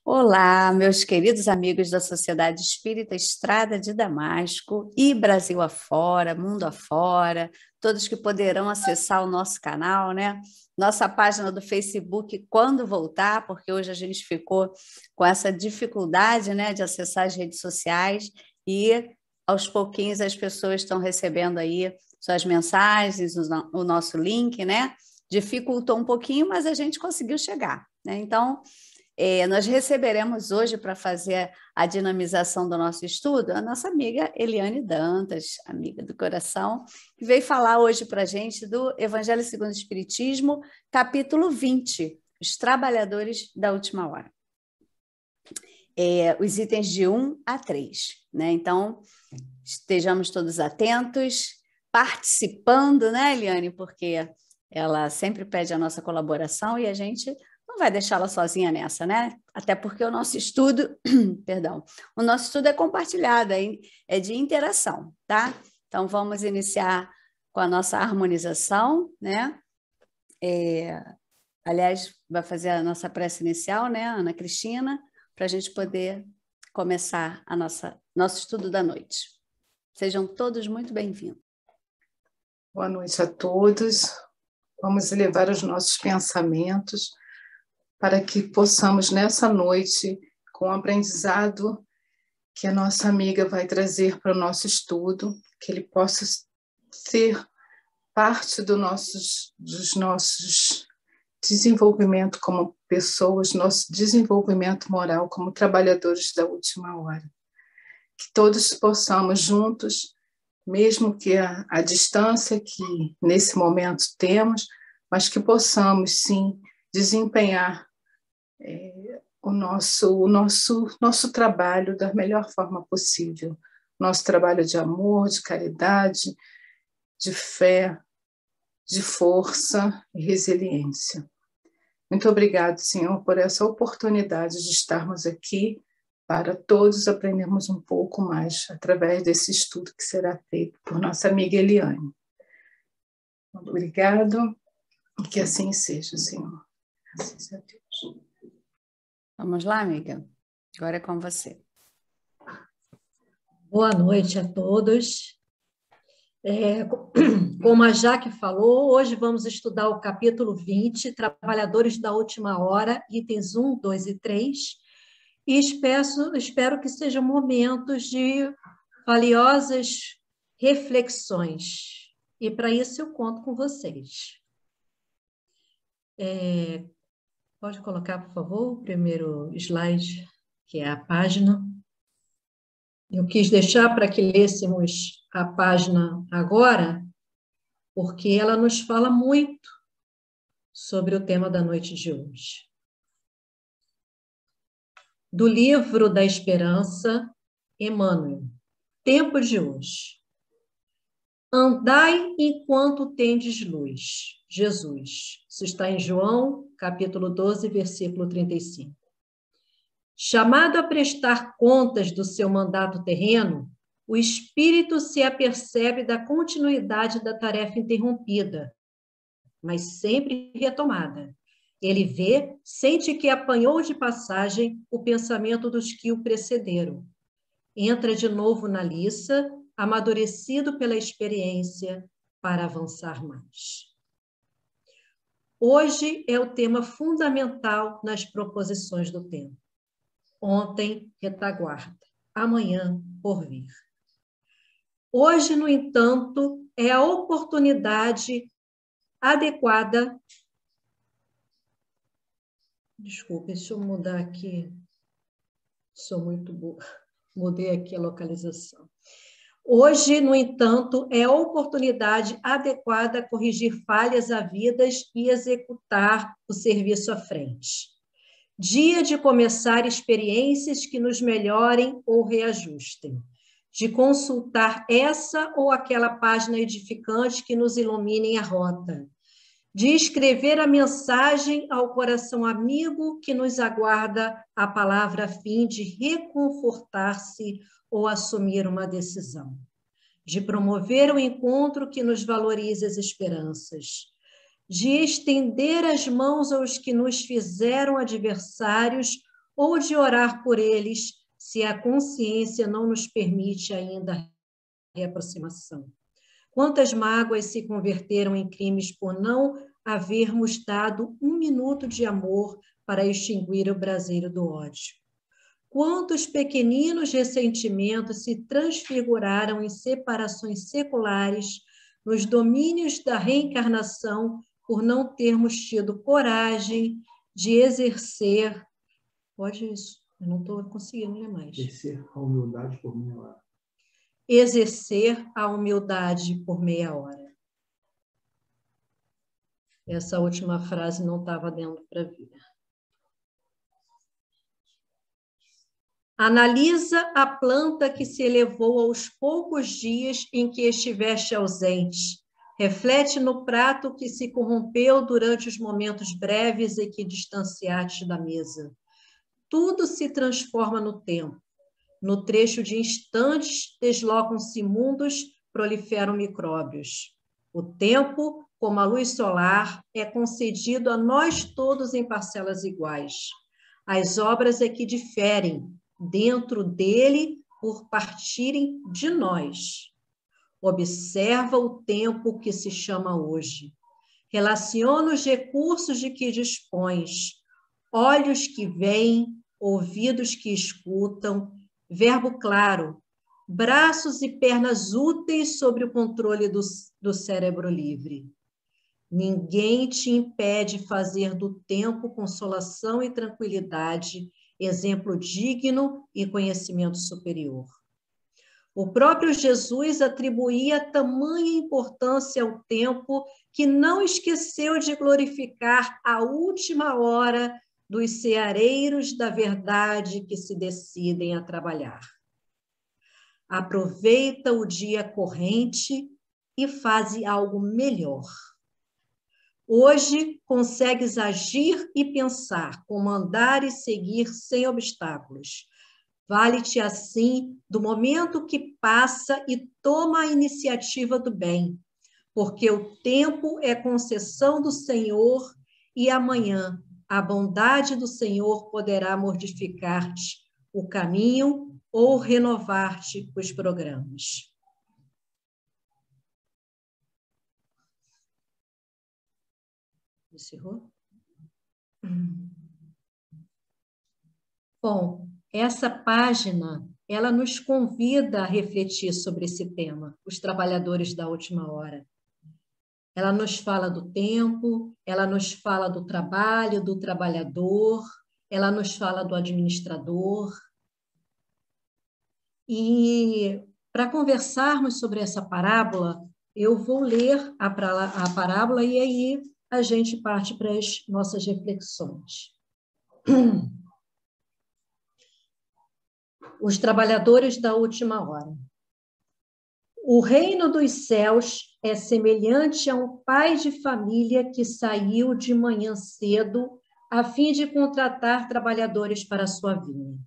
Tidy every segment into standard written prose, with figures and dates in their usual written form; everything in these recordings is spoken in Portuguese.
Olá, meus queridos amigos da Sociedade Espírita Estrada de Damasco e Brasil afora, mundo afora, todos que poderão acessar o nosso canal, né? Nossa página do Facebook quando voltar, porque hoje a gente ficou com essa dificuldade, né, de acessar as redes sociais e aos pouquinhos as pessoas estão recebendo aí suas mensagens, o nosso link, né? Dificultou um pouquinho, mas a gente conseguiu chegar, né? Então, nós receberemos hoje, para fazer a dinamização do nosso estudo, a nossa amiga Eliane Dantas, amiga do coração, que veio falar hoje para a gente do Evangelho segundo o Espiritismo, capítulo 20, Os Trabalhadores da Última Hora. Os itens de 1 a 3. Né? Então, estejamos todos atentos, participando, né, Eliane? Porque ela sempre pede a nossa colaboração e a gente não vai deixá-la sozinha nessa, né? Até porque o nosso estudo, perdão, o nosso estudo é compartilhado, é de interação, tá? Então, vamos iniciar com a nossa harmonização, né? Aliás, vai fazer a nossa prece inicial, né, Ana Cristina, para a gente poder começar nosso estudo da noite. Sejam todos muito bem-vindos. Boa noite a todos. Vamos elevar os nossos pensamentos para que possamos, nessa noite, com o aprendizado que a nossa amiga vai trazer para o nosso estudo, que ele possa ser parte dos nossos desenvolvimento como pessoas, nosso desenvolvimento moral como trabalhadores da última hora. Que todos possamos juntos, mesmo que a distância que nesse momento temos, mas que possamos, sim, desempenhar o nosso trabalho da melhor forma possível. Nosso trabalho de amor, de caridade, de fé, de força e resiliência. Muito obrigado, Senhor, por essa oportunidade de estarmos aqui para todos aprendermos um pouco mais através desse estudo que será feito por nossa amiga Eliane. Obrigado e que assim seja, Senhor. Graças a Deus. Vamos lá, amiga? Agora é com você. Boa noite a todos. Como a Jaque falou, hoje vamos estudar o capítulo 20, Trabalhadores da Última Hora, itens 1, 2 e 3, e espero que sejam momentos de valiosas reflexões. E para isso eu conto com vocês. Pode colocar, por favor, o primeiro slide, que é a página. Eu quis deixar para que lêssemos a página agora, porque ela nos fala muito sobre o tema da noite de hoje. Do livro da Esperança, Emmanuel, tempo de hoje. Andai enquanto tendes luz, Jesus. Isso está em João, capítulo 12, versículo 35. Chamado a prestar contas do seu mandato terreno, o espírito se apercebe da continuidade da tarefa interrompida, mas sempre retomada. Ele vê, sente que apanhou de passagem o pensamento dos que o precederam. Entra de novo na liça, amadurecido pela experiência, para avançar mais. Hoje é o tema fundamental nas proposições do tempo. Ontem, retaguarda. Amanhã, porvir. Hoje, no entanto, é a oportunidade adequada. Desculpe, deixa eu mudar aqui. Sou muito boa. Mudei aqui a localização. Hoje, no entanto, é a oportunidade adequada a corrigir falhas havidas e executar o serviço à frente. Dia de começar experiências que nos melhorem ou reajustem. De consultar essa ou aquela página edificante que nos iluminem a rota. De escrever a mensagem ao coração amigo que nos aguarda a palavra a fim de reconfortar-se ou assumir uma decisão. De promover o encontro que nos valorize as esperanças. De estender as mãos aos que nos fizeram adversários ou de orar por eles, se a consciência não nos permite ainda a reaproximação? Quantas mágoas se converteram em crimes por não havermos dado um minuto de amor para extinguir o braseiro do ódio? Quantos pequeninos ressentimentos se transfiguraram em separações seculares nos domínios da reencarnação por não termos tido coragem de exercer... Pode isso, eu não estou conseguindo ler mais. Exercer a humildade por meia hora. Exercer a humildade por meia hora. Essa última frase não estava dando para ver. Analisa a planta que se elevou aos poucos dias em que estiveste ausente. Reflete no prato que se corrompeu durante os momentos breves em que distanciaste da mesa. Tudo se transforma no tempo. No trecho de instantes, deslocam-se mundos, proliferam micróbios. O tempo, como a luz solar, é concedido a nós todos em parcelas iguais. As obras é que diferem dentro dele por partirem de nós. Observa o tempo que se chama hoje. Relaciona os recursos de que dispões, olhos que veem, ouvidos que escutam, verbo claro, braços e pernas úteis sob o controle do cérebro livre. Ninguém te impede fazer do tempo consolação e tranquilidade, exemplo digno e conhecimento superior. O próprio Jesus atribuía tamanha importância ao tempo que não esqueceu de glorificar a última hora dos ceareiros da verdade que se decidem a trabalhar. Aproveita o dia corrente e faze algo melhor. Hoje consegues agir e pensar, comandar e seguir sem obstáculos. Vale-te assim do momento que passa e toma a iniciativa do bem, porque o tempo é concessão do Senhor e amanhã a bondade do Senhor poderá modificar-te o caminho ou renovar-te os programas. Encerrou? Bom, essa página, ela nos convida a refletir sobre esse tema, os trabalhadores da última hora. Ela nos fala do tempo, ela nos fala do trabalho, do trabalhador, ela nos fala do administrador. E para conversarmos sobre essa parábola, eu vou ler a parábola e aí a gente parte para as nossas reflexões. Os trabalhadores da última hora. O reino dos céus é semelhante a um pai de família que saiu de manhã cedo a fim de contratar trabalhadores para a sua vinha.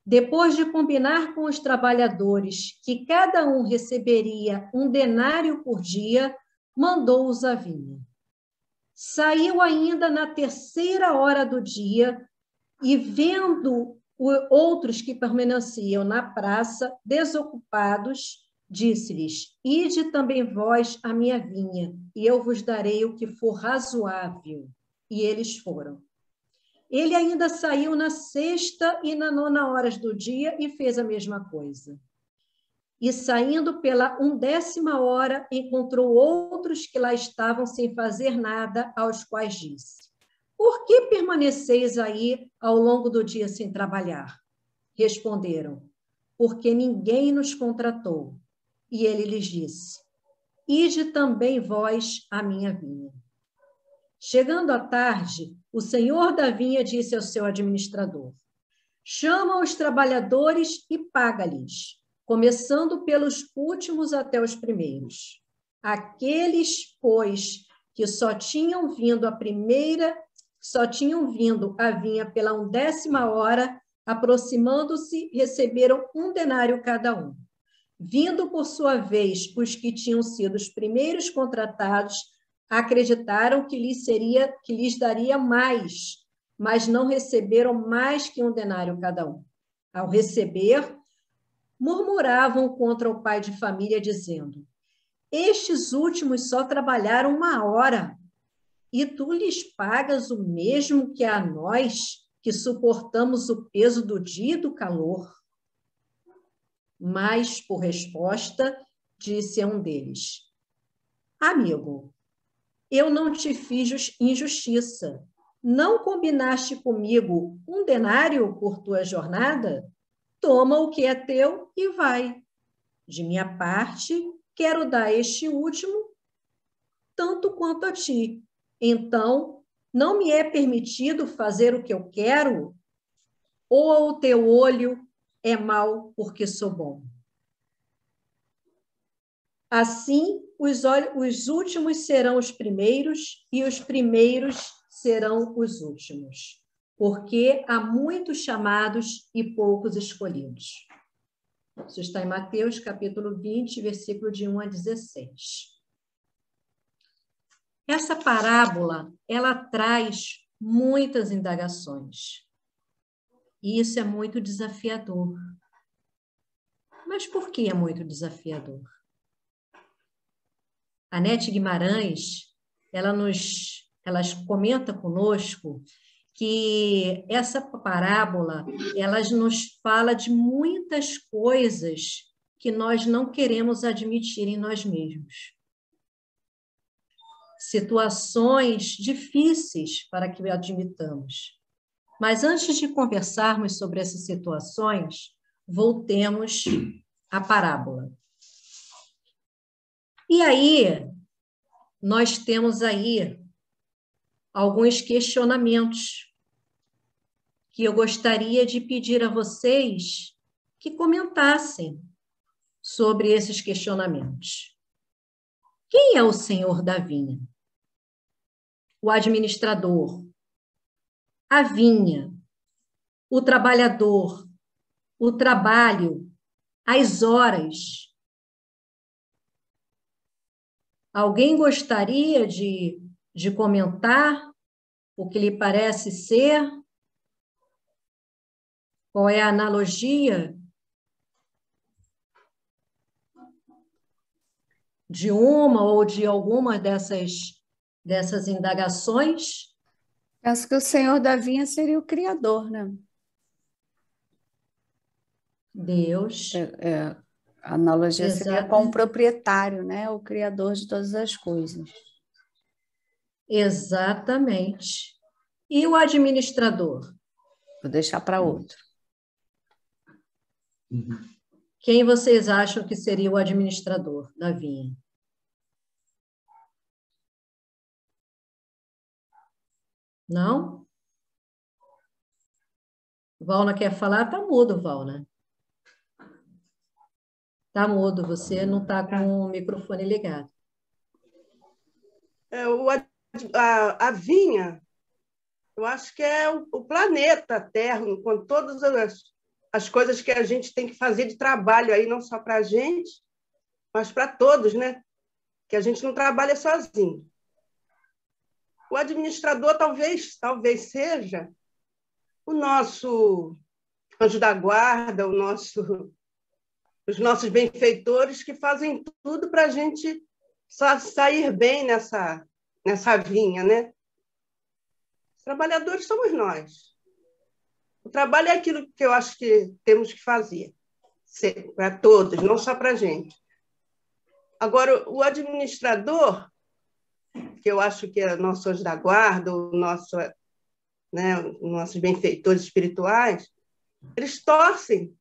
Depois de combinar com os trabalhadores que cada um receberia 1 denário por dia, mandou-os à vinha. Saiu ainda na 3ª hora do dia e, vendo outros que permaneciam na praça, desocupados, disse-lhes: Ide também vós à minha vinha, e eu vos darei o que for razoável. E eles foram. Ele ainda saiu na 6ª e na 9ª horas do dia e fez a mesma coisa. E saindo pela 10ª hora, encontrou outros que lá estavam sem fazer nada, aos quais disse: Por que permaneceis aí ao longo do dia sem trabalhar? Responderam: Porque ninguém nos contratou. E ele lhes disse: Ide também vós à minha vinha. Chegando à tarde, o senhor da vinha disse ao seu administrador: Chama os trabalhadores e paga-lhes, começando pelos últimos até os primeiros. Aqueles, pois, que só tinham vindo à vinha pela 10ª hora, aproximando-se, receberam 1 denário cada um. Vindo, por sua vez, os que tinham sido os primeiros contratados, acreditaram que lhes daria mais, mas não receberam mais que 1 denário cada um. Ao receber, murmuravam contra o pai de família, dizendo: estes últimos só trabalharam 1 hora, e tu lhes pagas o mesmo que a nós, que suportamos o peso do dia e do calor. Mas, por resposta, disse a um deles: amigo, eu não te fiz injustiça. Não combinaste comigo 1 denário por tua jornada? Toma o que é teu e vai. De minha parte, quero dar este último tanto quanto a ti. Então, não me é permitido fazer o que eu quero? Ou o teu olho é mau porque sou bom? Assim, os últimos serão os primeiros e os primeiros serão os últimos, porque há muitos chamados e poucos escolhidos. Isso está em Mateus, capítulo 20, versículo de 1 a 16. Essa parábola, ela traz muitas indagações. E isso é muito desafiador. Mas por que é muito desafiador? A Nete Guimarães, ela comenta conosco que essa parábola, ela nos fala de muitas coisas que nós não queremos admitir em nós mesmos. Situações difíceis para que admitamos. Mas antes de conversarmos sobre essas situações, voltemos à parábola. E aí, nós temos aí alguns questionamentos que eu gostaria de pedir a vocês que comentassem sobre esses questionamentos. Quem é o senhor da vinha? O administrador, a vinha, o trabalhador, o trabalho, as horas. Alguém gostaria de comentar o que lhe parece ser? Qual é a analogia de uma ou de alguma dessas indagações? Penso que o senhor da vinha seria o criador, né? Deus. A analogia seria Exato. com o proprietário, né? O criador de todas as coisas. Exatamente. E o administrador? Vou deixar para outro. Quem vocês acham que seria o administrador da vinha? Não? Valna quer falar? Está mudo, Valna. Está mudo, você não está com o microfone ligado. A vinha, eu acho que é o planeta Terra, com todas as coisas que a gente tem que fazer de trabalho aí, não só para a gente, mas para todos, né? Que a gente não trabalha sozinho. O administrador talvez seja o nosso anjo da guarda, os nossos benfeitores que fazem tudo para a gente sair bem nessa vinha, né? Os trabalhadores somos nós. O trabalho é aquilo que eu acho que temos que fazer, para todos, não só para a gente. Agora, o administrador, que eu acho que é o nosso anjo da guarda, nossos benfeitores espirituais, eles torcem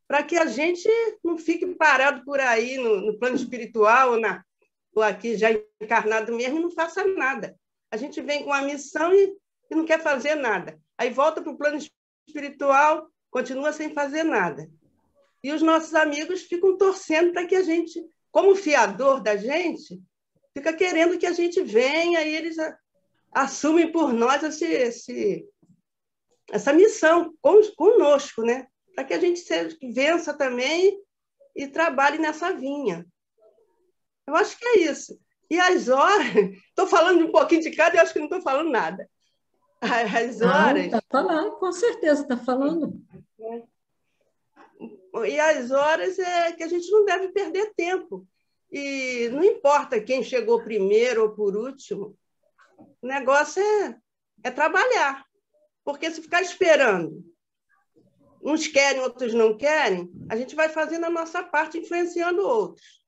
para que a gente não fique parado por aí no plano espiritual ou aqui já encarnado mesmo e não faça nada. A gente vem com a missão e não quer fazer nada. Aí volta para o plano espiritual, continua sem fazer nada. E os nossos amigos ficam torcendo para que a gente, como fiador da gente, fica querendo que a gente venha e eles assumem por nós essa missão conosco, né? Para que a gente vença também e trabalhe nessa vinha. Eu acho que é isso. E as horas... Estou falando um pouquinho de cada e acho que não estou falando nada. As horas. Está falando, com certeza está falando. E as horas é que a gente não deve perder tempo. E não importa quem chegou primeiro ou por último, o negócio é trabalhar. Porque se ficar esperando, uns querem, outros não querem, a gente vai fazendo a nossa parte, influenciando outros,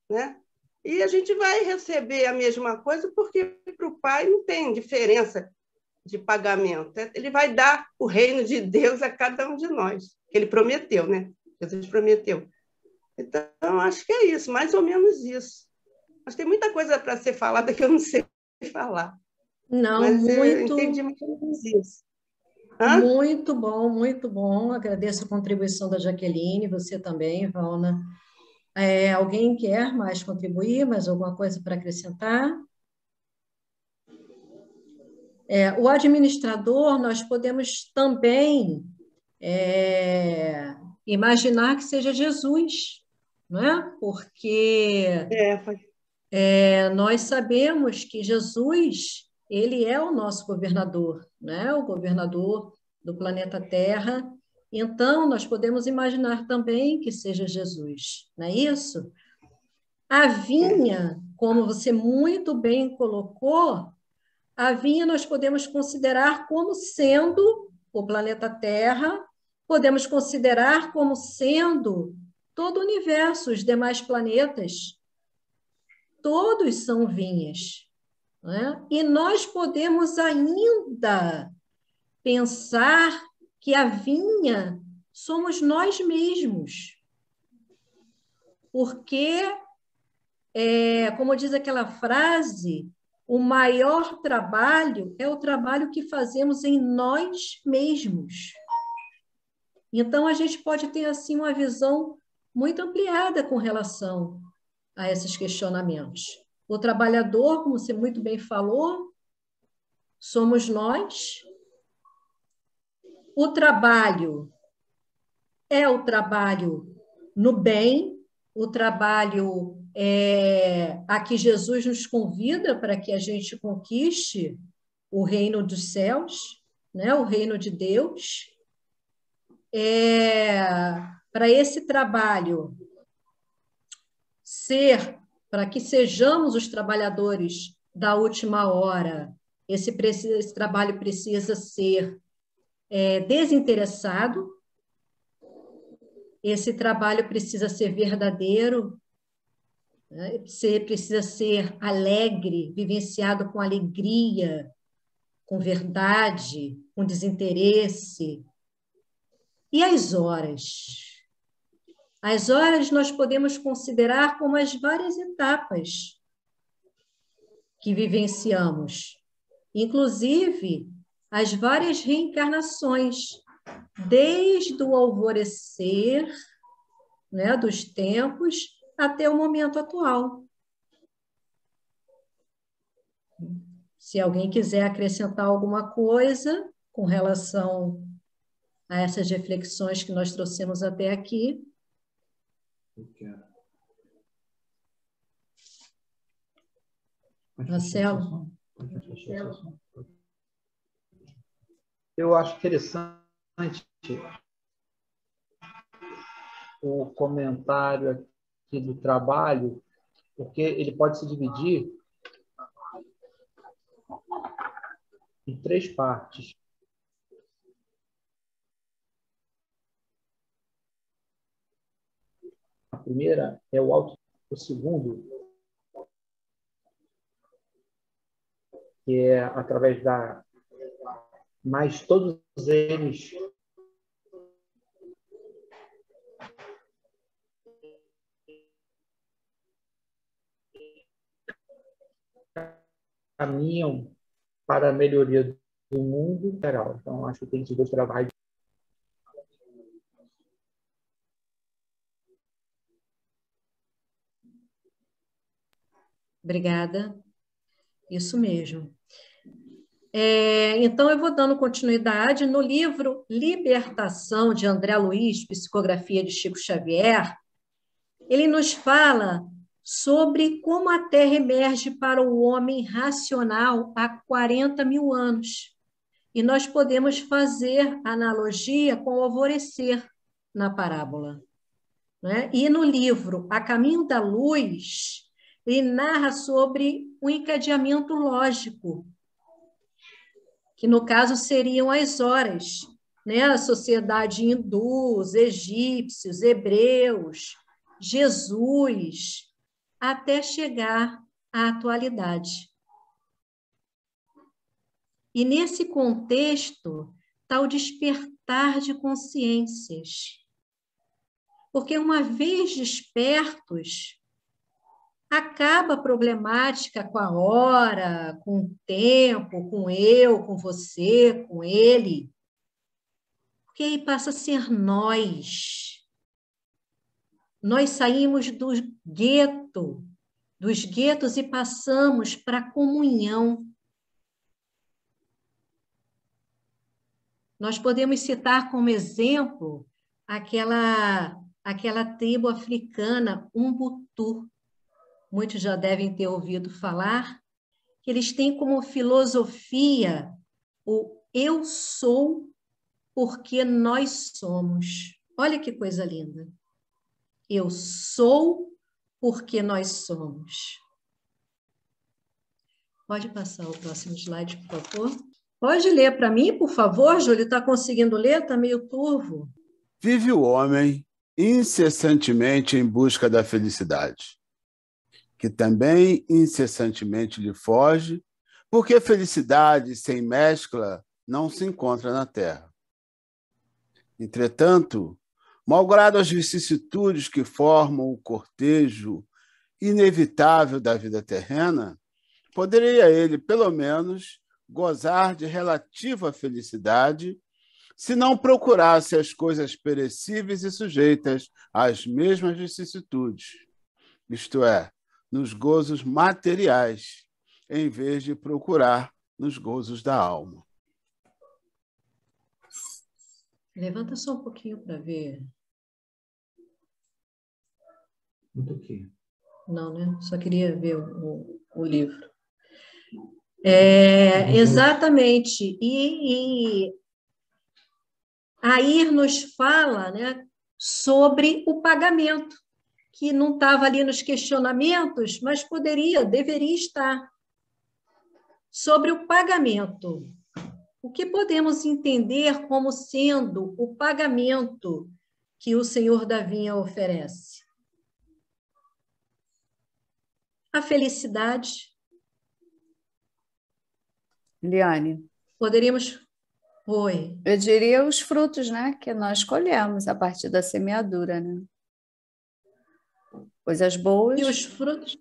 né? E a gente vai receber a mesma coisa, porque para o Pai não tem diferença de pagamento. Ele vai dar o reino de Deus a cada um de nós. Ele prometeu, né? Jesus prometeu. Então, acho que é isso, mais ou menos isso. Mas tem muita coisa para ser falada que eu não sei falar. Não, Mas eu muito, entendi mais ou menos isso. Hã? muito bom, muito bom. Agradeço a contribuição da Jaqueline, você também, Valna. Alguém quer mais contribuir, mais alguma coisa para acrescentar? O administrador, nós podemos também imaginar que seja Jesus, não é? Porque nós sabemos que Jesus, ele é o nosso governador, né? O governador do planeta Terra. Então, nós podemos imaginar também que seja Jesus, não é isso? A vinha, como você muito bem colocou, a vinha nós podemos considerar como sendo o planeta Terra, podemos considerar como sendo todo o universo, os demais planetas, todos são vinhas, né? E nós podemos ainda pensar que a vinha somos nós mesmos, porque, como diz aquela frase, o maior trabalho é o trabalho que fazemos em nós mesmos. Então, a gente pode ter, assim, uma visão muito ampliada com relação a esses questionamentos. O trabalhador, como você muito bem falou, somos nós. O trabalho é o trabalho no bem, o trabalho a que Jesus nos convida para que a gente conquiste o reino dos céus, né? O reino de Deus. Para esse trabalho para que sejamos os trabalhadores da última hora, esse trabalho precisa ser desinteressado, esse trabalho precisa ser verdadeiro, né? Precisa ser alegre, vivenciado com alegria, com verdade, com desinteresse. E as horas? As horas nós podemos considerar como as várias etapas que vivenciamos, inclusive as várias reencarnações, desde o alvorecer, né, dos tempos até o momento atual. Se alguém quiser acrescentar alguma coisa com relação a essas reflexões que nós trouxemos até aqui. Eu quero. Marcelo? Eu acho interessante o comentário aqui do trabalho, porque ele pode se dividir em 3 partes. A primeira é o auto, o segundo, que é através da... Mas todos eles caminham para a melhoria do mundo geral. Então, acho que tem esses 2 trabalhos. Obrigada. Isso mesmo. Então, eu vou dando continuidade no livro Libertação, de André Luiz, psicografia de Chico Xavier. Ele nos fala sobre como a Terra emerge para o homem racional há 40 mil anos. E nós podemos fazer analogia com o alvorecer na parábola, né? E no livro A Caminho da Luz, ele narra sobre o encadeamento lógico, que no caso seriam as horas, né? A sociedade hindu, os egípcios, hebreus, Jesus, até chegar à atualidade. E nesse contexto está o despertar de consciências. Porque uma vez despertos, acaba a problemática com a hora, com o tempo, com eu, com você, com ele. Porque aí passa a ser nós. Nós saímos do gueto, dos guetos e passamos para a comunhão. Nós podemos citar como exemplo aquela tribo africana, Umbutu. Muitos já devem ter ouvido falar, que eles têm como filosofia o eu sou porque nós somos. Olha que coisa linda. Eu sou porque nós somos. Pode passar o próximo slide, por favor? Pode ler para mim, por favor, Júlio? Está conseguindo ler? Está meio turvo. Vive o homem incessantemente em busca da felicidade, que também incessantemente lhe foge, porque felicidade sem mescla não se encontra na terra. Entretanto, malgrado as vicissitudes que formam o cortejo inevitável da vida terrena, poderia ele, pelo menos, gozar de relativa felicidade se não procurasse as coisas perecíveis e sujeitas às mesmas vicissitudes, isto é, nos gozos materiais, em vez de procurar nos gozos da alma. Levanta só um pouquinho para ver. Muito aqui. Não, né? Só queria ver o livro. Exatamente. E aí nos fala, né, sobre o pagamento, que não estava ali nos questionamentos, mas deveria estar. Sobre o pagamento. O que podemos entender como sendo o pagamento que o Senhor da Vinha oferece? A felicidade. Liane. Poderíamos... Oi. Eu diria os frutos, né, que nós colhemos a partir da semeadura, né? Coisas boas. E os frutos?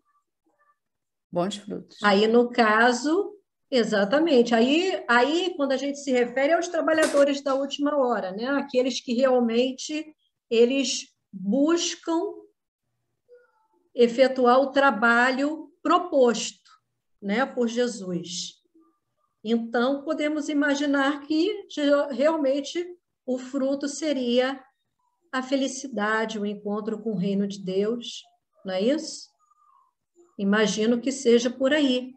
Bons frutos. Aí, no caso, exatamente. Aí, quando a gente se refere aos trabalhadores da última hora, né? Aqueles que realmente eles buscam efetuar o trabalho proposto, né, por Jesus. Então, podemos imaginar que realmente o fruto seria a felicidade, o encontro com o reino de Deus, não é isso? Imagino que seja por aí.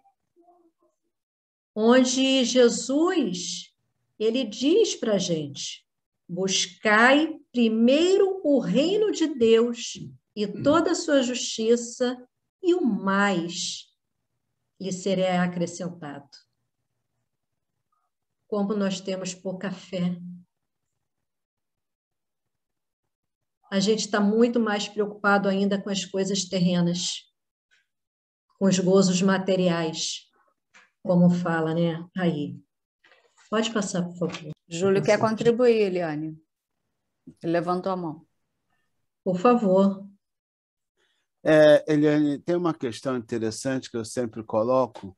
Onde Jesus, ele diz para a gente, buscai primeiro o reino de Deus e toda a sua justiça, e o mais lhe será acrescentado. Como nós temos pouca fé. A gente está muito mais preocupado ainda com as coisas terrenas, com os gozos materiais, como fala, né? Aí. Pode passar, por favor. Júlio quer contribuir, Eliane. Ele levantou a mão. Por favor. Eliane, tem uma questão interessante que eu sempre coloco,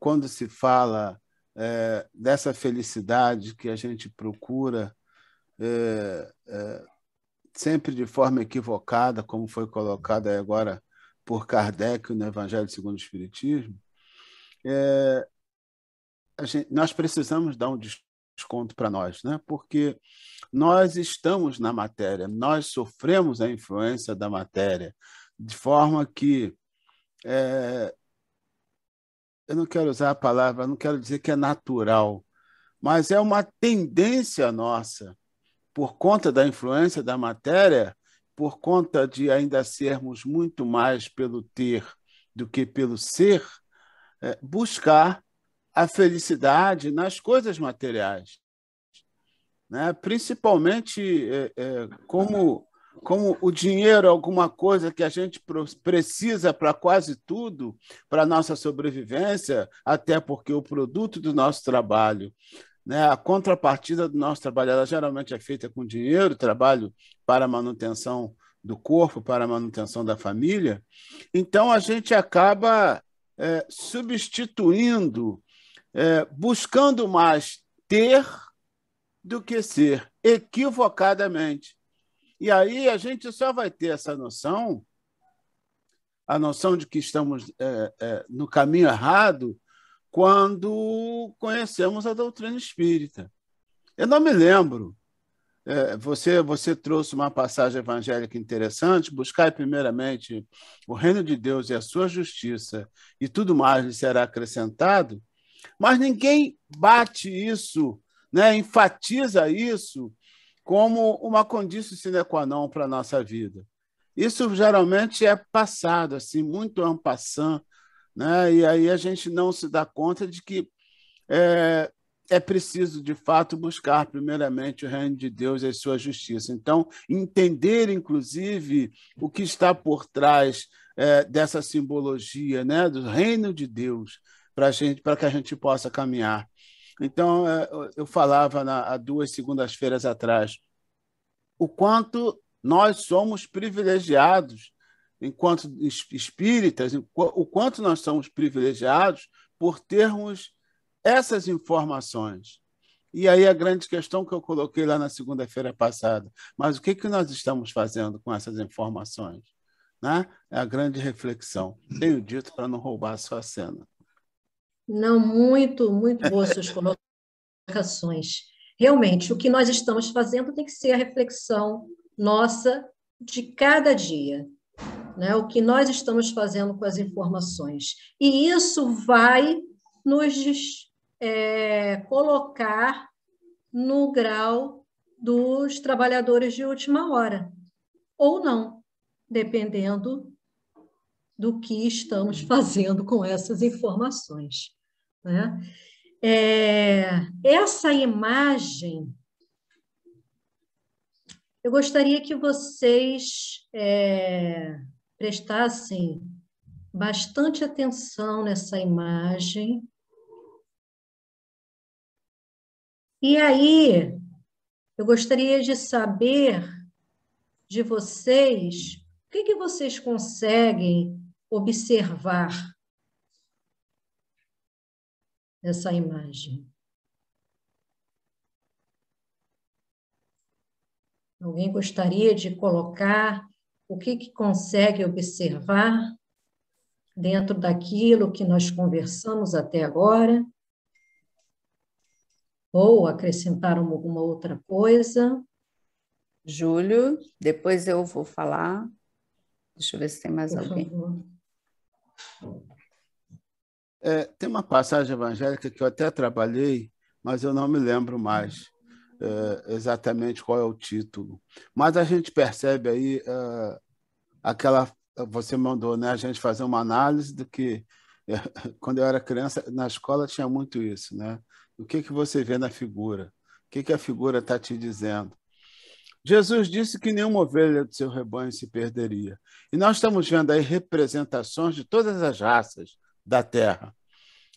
quando se fala dessa felicidade que a gente procura sempre de forma equivocada, como foi colocada agora por Kardec no Evangelho segundo o Espiritismo, nós precisamos dar um desconto para nós, né? Porque nós estamos na matéria, nós sofremos a influência da matéria, de forma que eu não quero usar a palavra, não quero dizer que é natural, mas é uma tendência nossa, por conta da influência da matéria, por conta de ainda sermos muito mais pelo ter do que pelo ser, buscar a felicidade nas coisas materiais, né? Principalmente como o dinheiro é alguma coisa que a gente precisa para quase tudo, para a nossa sobrevivência, até porque o produto do nosso trabalho, né, a contrapartida do nosso trabalho, ela geralmente é feita com dinheiro, trabalho para a manutenção do corpo, para a manutenção da família. Então, a gente acaba substituindo, buscando mais ter do que ser, equivocadamente. E aí a gente só vai ter essa noção, a noção de que estamos no caminho errado, quando conhecemos a doutrina espírita. Eu não me lembro. Você trouxe uma passagem evangélica interessante: buscai primeiramente o reino de Deus e a sua justiça, e tudo mais lhe será acrescentado, mas ninguém bate isso, né, enfatiza isso como uma condição sine qua non para a nossa vida. Isso geralmente é passado, assim, muito en passant, né? E aí a gente não se dá conta de que é preciso, de fato, buscar primeiramente o reino de Deus e a sua justiça. Então, entender, inclusive, o que está por trás dessa simbologia, né, do reino de Deus, para que a gente possa caminhar. Então, eu falava há 2 segundas-feiras atrás o quanto nós somos privilegiados enquanto espíritas, o quanto nós somos privilegiados por termos essas informações. E aí a grande questão que eu coloquei lá na segunda-feira passada: mas o que nós estamos fazendo com essas informações? Né? É a grande reflexão. Tenho dito para não roubar a sua cena. Não, muito, muito boas suas colocações. Realmente, o que nós estamos fazendo tem que ser a reflexão nossa de cada dia, né? O que nós estamos fazendo com as informações. E isso vai nos colocar no grau dos trabalhadores de última hora, ou não, dependendo do que estamos fazendo com essas informações, né? Essa imagem, eu gostaria que vocês prestassem bastante atenção nessa imagem. E aí, eu gostaria de saber de vocês o que vocês conseguem observar nessa imagem. Alguém gostaria de colocar o que consegue observar dentro daquilo que nós conversamos até agora? Ou acrescentar alguma outra coisa? Júlio, depois eu vou falar. Deixa eu ver se tem mais alguém. Por favor. Tem uma passagem evangélica que eu até trabalhei, mas eu não me lembro mais exatamente qual é o título. Mas a gente percebe aí aquela... Você mandou, né, a gente fazer uma análise do que... Quando eu era criança, na escola tinha muito isso, né? O que você vê na figura? O que a figura está te dizendo? Jesus disse que nenhuma ovelha do seu rebanho se perderia. E nós estamos vendo aí representações de todas as raças da terra,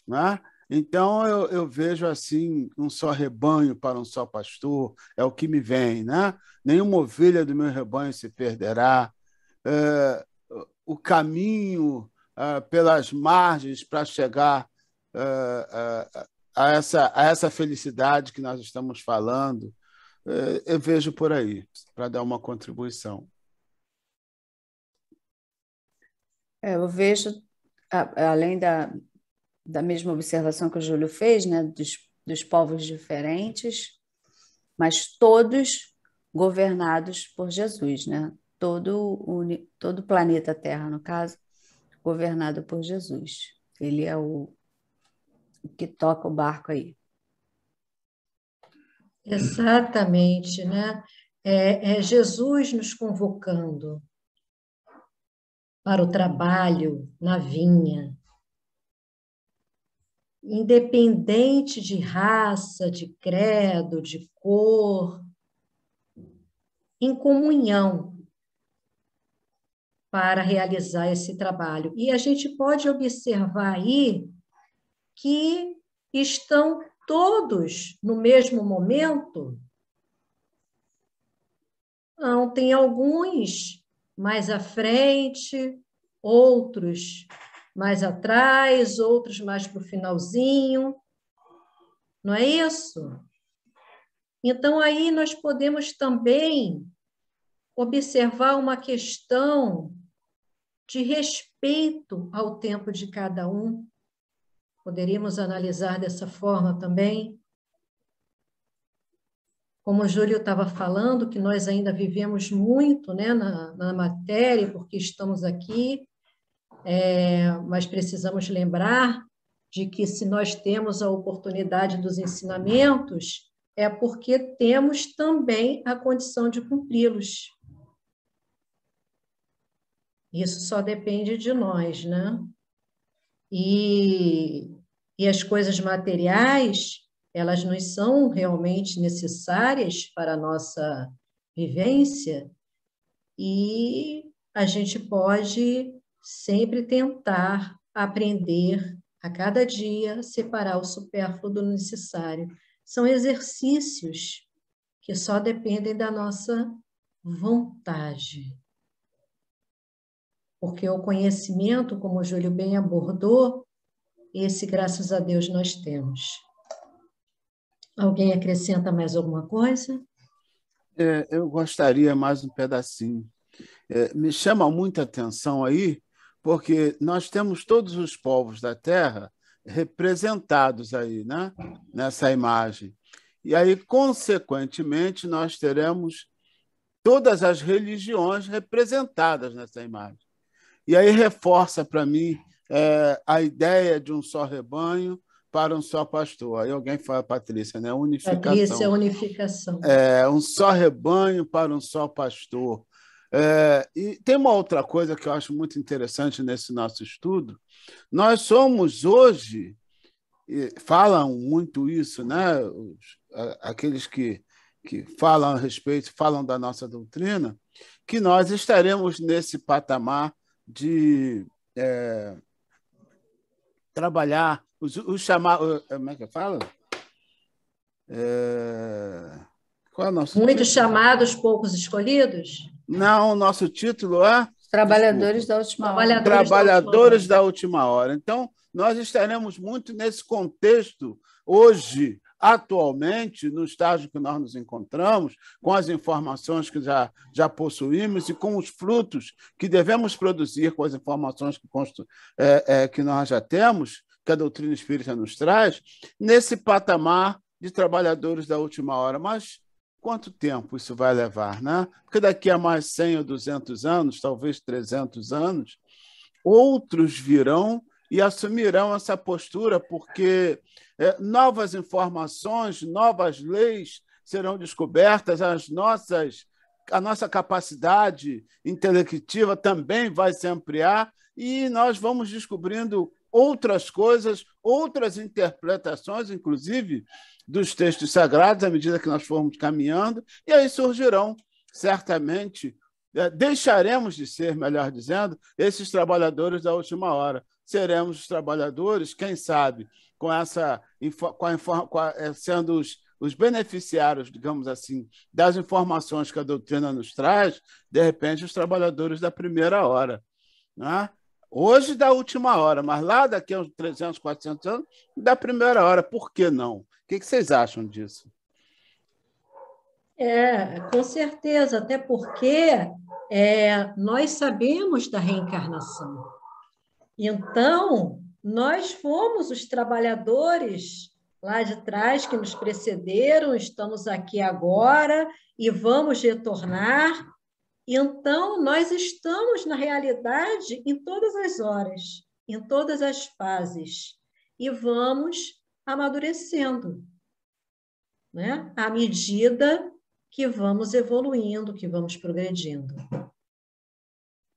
né? Então, eu vejo assim, um só rebanho para um só pastor, é o que me vem, né? Nenhuma ovelha do meu rebanho se perderá. O caminho pelas margens para chegar a essa felicidade que nós estamos falando, eu vejo por aí, para dar uma contribuição. Eu vejo, além da mesma observação que o Júlio fez, né, dos povos diferentes, mas todos governados por Jesus, né? Todo o planeta Terra, no caso, governado por Jesus. Ele é o que toca o barco aí. Exatamente, né? É Jesus nos convocando para o trabalho na vinha, independente de raça, de credo, de cor, em comunhão para realizar esse trabalho. E a gente pode observar aí que estão todos no mesmo momento. Não, tem alguns mais à frente, outros mais atrás, outros mais para o finalzinho. Não é isso? Então, aí nós podemos também observar uma questão de respeito ao tempo de cada um. Poderíamos analisar dessa forma também. Como o Júlio estava falando, que nós ainda vivemos muito, né, na matéria, porque estamos aqui, mas precisamos lembrar de que se nós temos a oportunidade dos ensinamentos, é porque temos também a condição de cumpri-los. Isso só depende de nós, né? E as coisas materiais, elas nos são realmente necessárias para a nossa vivência, e a gente pode sempre tentar aprender a cada dia, separar o supérfluo do necessário. São exercícios que só dependem da nossa vontade. Porque o conhecimento, como o Júlio bem abordou, esse, graças a Deus, nós temos. Alguém acrescenta mais alguma coisa? Eu gostaria mais um pedacinho. Me chama muita atenção aí, porque nós temos todos os povos da Terra representados aí, né? Nessa imagem. E aí, consequentemente, nós teremos todas as religiões representadas nessa imagem. E aí reforça para mim a ideia de um só rebanho para um só pastor. Aí alguém fala, Patrícia, né? Unificação. Patrícia, unificação. Um só rebanho para um só pastor. E tem uma outra coisa que eu acho muito interessante nesse nosso estudo. Nós somos hoje, falam muito isso, né? Aqueles que falam a respeito, falam da nossa doutrina, que nós estaremos nesse patamar de trabalhar, os chamados. Como é que fala? Qual é o nosso Muitos título? chamados, poucos escolhidos? Não, o nosso título é Trabalhadores da última hora. Trabalhadores da última hora. Então, nós estaremos muito nesse contexto hoje, atualmente, no estágio que nós nos encontramos, com as informações que já possuímos e com os frutos que devemos produzir com as informações que nós já temos, que a doutrina espírita nos traz, nesse patamar de trabalhadores da última hora. Mas quanto tempo isso vai levar, né? Porque daqui a mais 100 ou 200 anos, talvez 300 anos, outros virão e assumirão essa postura, porque novas informações, novas leis serão descobertas, a nossa capacidade intelectiva também vai se ampliar e nós vamos descobrindo outras coisas, outras interpretações, inclusive dos textos sagrados, à medida que nós formos caminhando, e aí surgirão, certamente, deixaremos de ser, melhor dizendo, esses trabalhadores da última hora. Seremos os trabalhadores, quem sabe, sendo os beneficiários, digamos assim, das informações que a doutrina nos traz, de repente, os trabalhadores da primeira hora, né? Hoje, da última hora, mas lá daqui a uns 300, 400 anos, da primeira hora. Por que não? O que vocês acham disso? Com certeza, até porque nós sabemos da reencarnação. Então, nós fomos os trabalhadores lá de trás que nos precederam, estamos aqui agora e vamos retornar. Então, nós estamos, na realidade, em todas as horas, em todas as fases, e vamos amadurecendo. né? À medida que vamos evoluindo, que vamos progredindo.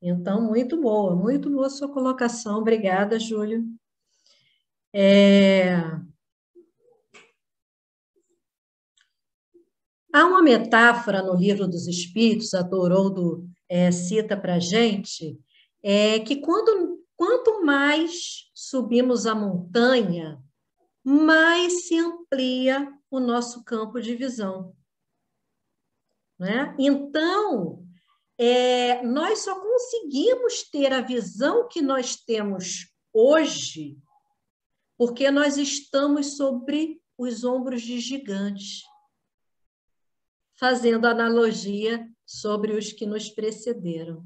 Então, muito boa a sua colocação. Obrigada, Júlio. Há uma metáfora no Livro dos Espíritos, a Toroudo cita para a gente, que quanto mais subimos a montanha, mais se amplia o nosso campo de visão, né? Então, nós só conseguimos ter a visão que nós temos hoje porque nós estamos sobre os ombros de gigantes, fazendo analogia sobre os que nos precederam.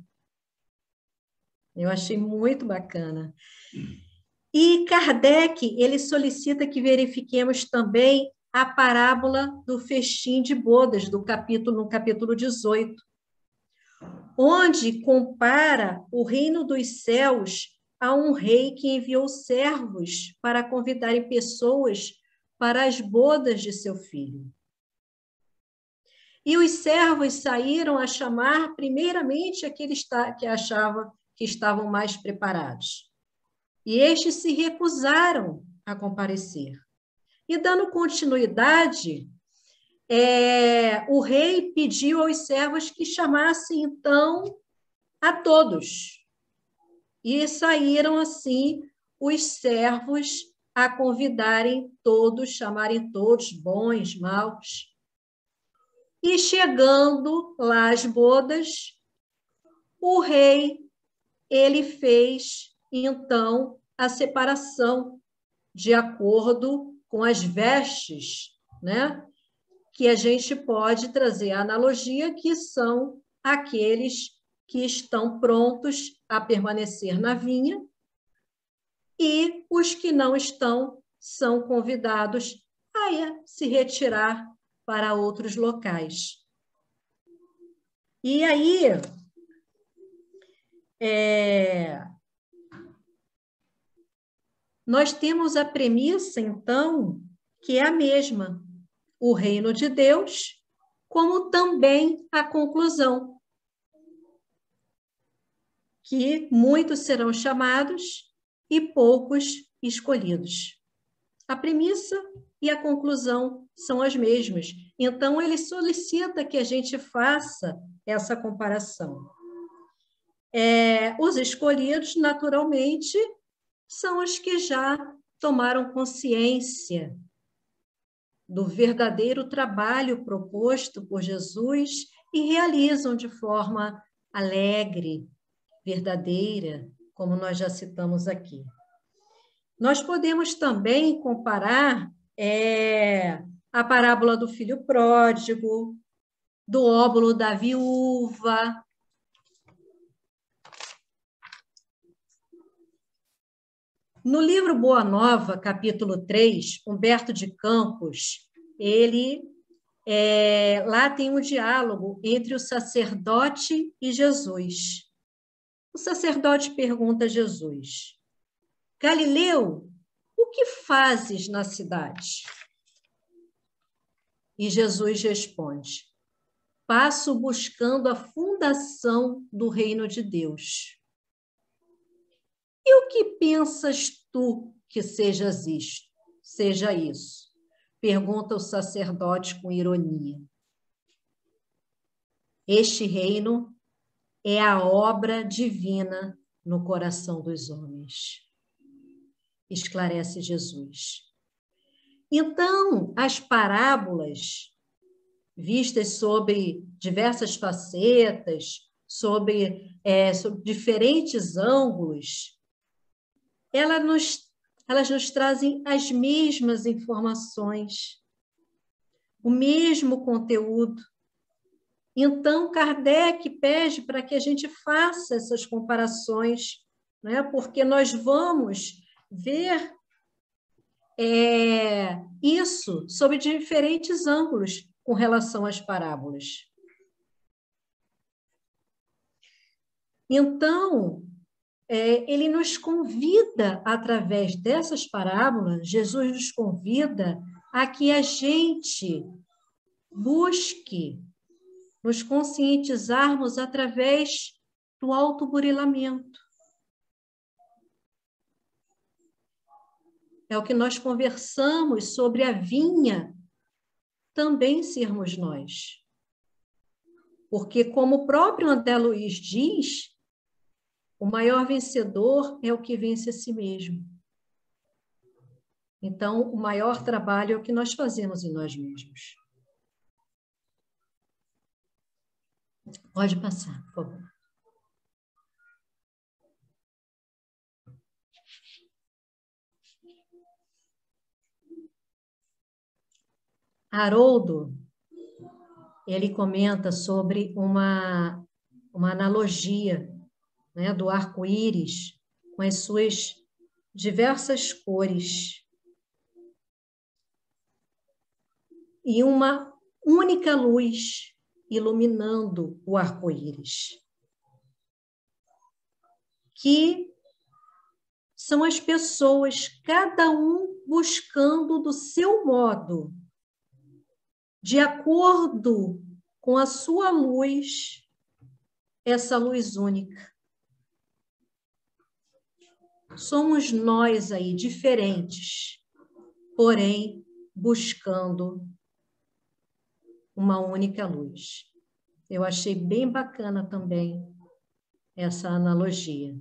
Eu achei muito bacana. E Kardec, ele solicita que verifiquemos também a parábola do festim de bodas, no capítulo 18, onde compara o reino dos céus a um rei que enviou servos para convidarem pessoas para as bodas de seu filho. E os servos saíram a chamar primeiramente aqueles que achavam que estavam mais preparados. E estes se recusaram a comparecer. E, dando continuidade, o rei pediu aos servos que chamassem, então, a todos. E saíram, assim, os servos a convidarem todos, chamarem todos, bons, maus. E, chegando lá às bodas, o rei, ele fez, então, a separação de acordo com as vestes, né? Que a gente pode trazer a analogia, que são aqueles que estão prontos a permanecer na vinha, e os que não estão são convidados a se retirar para outros locais. E aí, nós temos a premissa, então, que é a mesma, o reino de Deus, como também a conclusão, que muitos serão chamados e poucos escolhidos. A premissa e a conclusão são as mesmas. Então, ele solicita que a gente faça essa comparação. Os escolhidos, naturalmente, são os que já tomaram consciência do verdadeiro trabalho proposto por Jesus e realizam de forma alegre, verdadeira, como nós já citamos aqui. Nós podemos também comparar a parábola do filho pródigo, do óbolo da viúva. No livro Boa Nova, capítulo 3, Humberto de Campos, lá tem um diálogo entre o sacerdote e Jesus. O sacerdote pergunta a Jesus: Galileu, o que fazes na cidade? E Jesus responde: passo buscando a fundação do reino de Deus. E o que pensas tu que seja isso? Pergunta o sacerdote com ironia. Este reino é a obra divina no coração dos homens, esclarece Jesus. Então, as parábolas, vistas sobre diversas facetas, sobre diferentes ângulos, elas nos trazem as mesmas informações, o mesmo conteúdo. Então, Kardec pede para que a gente faça essas comparações, né? Porque nós vamos ver isso sob diferentes ângulos com relação às parábolas. Então, ele nos convida, através dessas parábolas, Jesus nos convida a que a gente busque nos conscientizarmos através do autoburilamento. É o que nós conversamos sobre a vinha também sermos nós. Porque, como o próprio André Luiz diz, o maior vencedor é o que vence a si mesmo. Então, o maior trabalho é o que nós fazemos em nós mesmos. Pode passar, por favor. Haroldo, ele comenta sobre uma analogia, né, do arco-íris com as suas diversas cores e uma única luz iluminando o arco-íris, que são as pessoas, cada um buscando do seu modo, de acordo com a sua luz, essa luz única. Somos nós aí, diferentes, porém, buscando uma única luz. Eu achei bem bacana também essa analogia.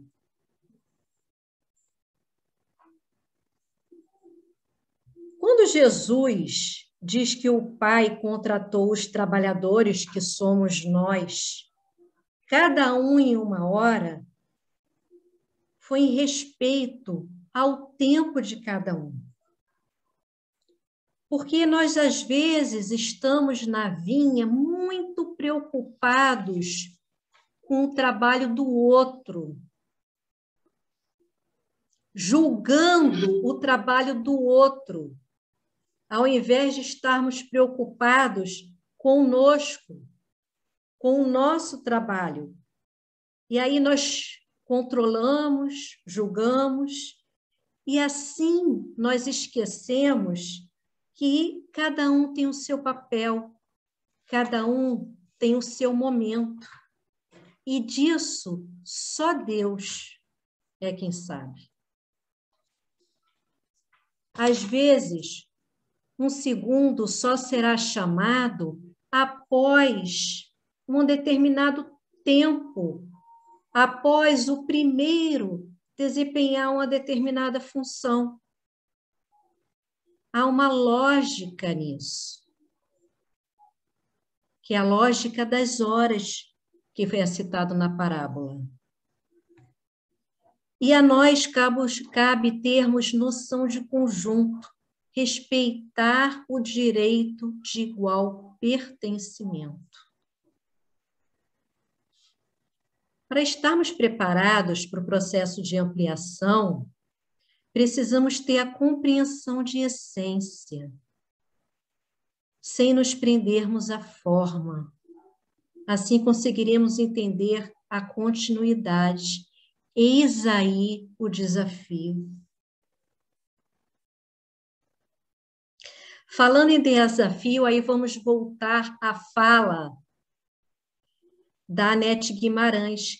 Quando Jesus diz que o Pai contratou os trabalhadores que somos nós, cada um em uma hora, foi em respeito ao tempo de cada um. Porque nós, às vezes, estamos na vinha muito preocupados com o trabalho do outro, julgando o trabalho do outro, ao invés de estarmos preocupados conosco, com o nosso trabalho. E aí nós controlamos, julgamos, e assim nós esquecemos que cada um tem o seu papel, cada um tem o seu momento. E disso só Deus é quem sabe. Às vezes, um segundo só será chamado após um determinado tempo, após o primeiro desempenhar uma determinada função. Há uma lógica nisso, que é a lógica das horas, que foi citado na parábola. E a nós cabe termos noção de conjunto, respeitar o direito de igual pertencimento. Para estarmos preparados para o processo de ampliação, precisamos ter a compreensão de essência, sem nos prendermos à forma. Assim conseguiremos entender a continuidade. Eis aí o desafio. Falando em desafio, aí vamos voltar à fala da Anete Guimarães,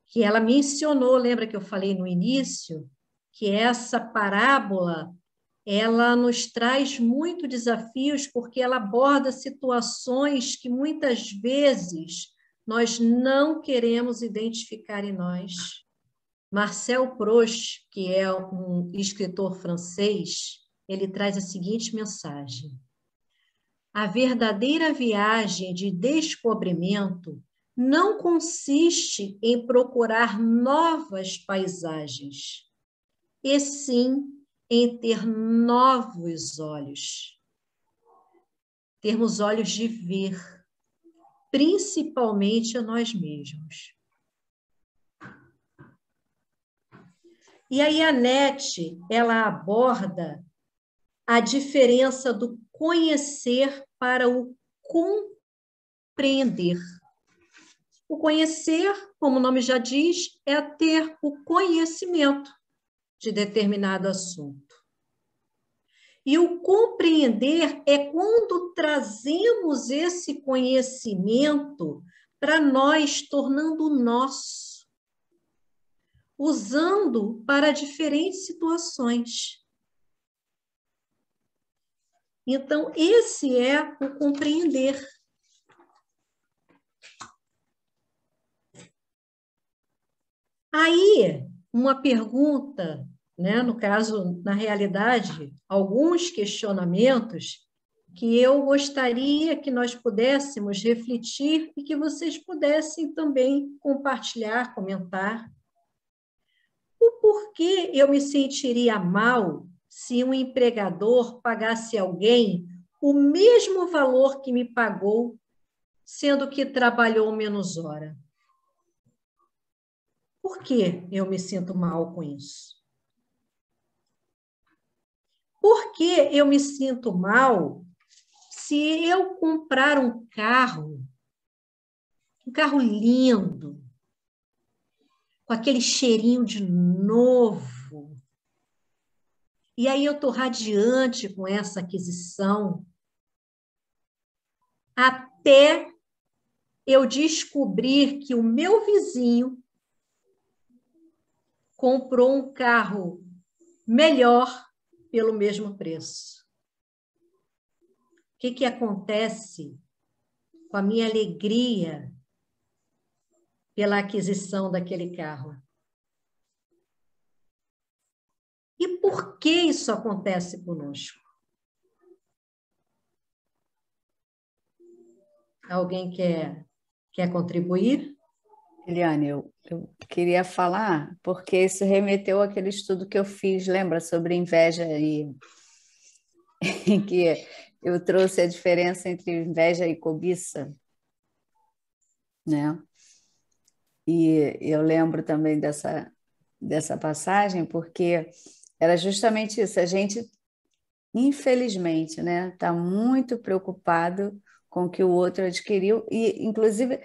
que ela mencionou, lembra que eu falei no início, que essa parábola, ela nos traz muitos desafios, porque ela aborda situações que muitas vezes nós não queremos identificar em nós. Marcel Proust, que é um escritor francês, ele traz a seguinte mensagem: a verdadeira viagem de descobrimento não consiste em procurar novas paisagens, e sim em ter novos olhos. Termos olhos de ver, principalmente a nós mesmos. E aí a Anete, ela aborda a diferença do conhecer para o compreender. O conhecer, como o nome já diz, é ter o conhecimento de determinado assunto. E o compreender é quando trazemos esse conhecimento para nós, tornando nosso, usando para diferentes situações. Então, esse é o compreender. Aí, uma pergunta, né? No caso, na realidade, alguns questionamentos que eu gostaria que nós pudéssemos refletir e que vocês pudessem também compartilhar, comentar. O porquê eu me sentiria mal se um empregador pagasse alguém o mesmo valor que me pagou, sendo que trabalhou menos hora? Por que eu me sinto mal com isso? Por que eu me sinto mal se eu comprar um carro lindo, com aquele cheirinho de novo, e aí eu estou radiante com essa aquisição, até eu descobrir que o meu vizinho comprou um carro melhor pelo mesmo preço. O que acontece com a minha alegria pela aquisição daquele carro? E por que isso acontece conosco? Alguém quer contribuir? Eliane, eu queria falar, porque isso remeteu àquele estudo que eu fiz, lembra, sobre inveja, e em que eu trouxe a diferença entre inveja e cobiça, né? E eu lembro também dessa passagem, porque era justamente isso, a gente, infelizmente, né, está muito preocupado com o que o outro adquiriu, e, inclusive,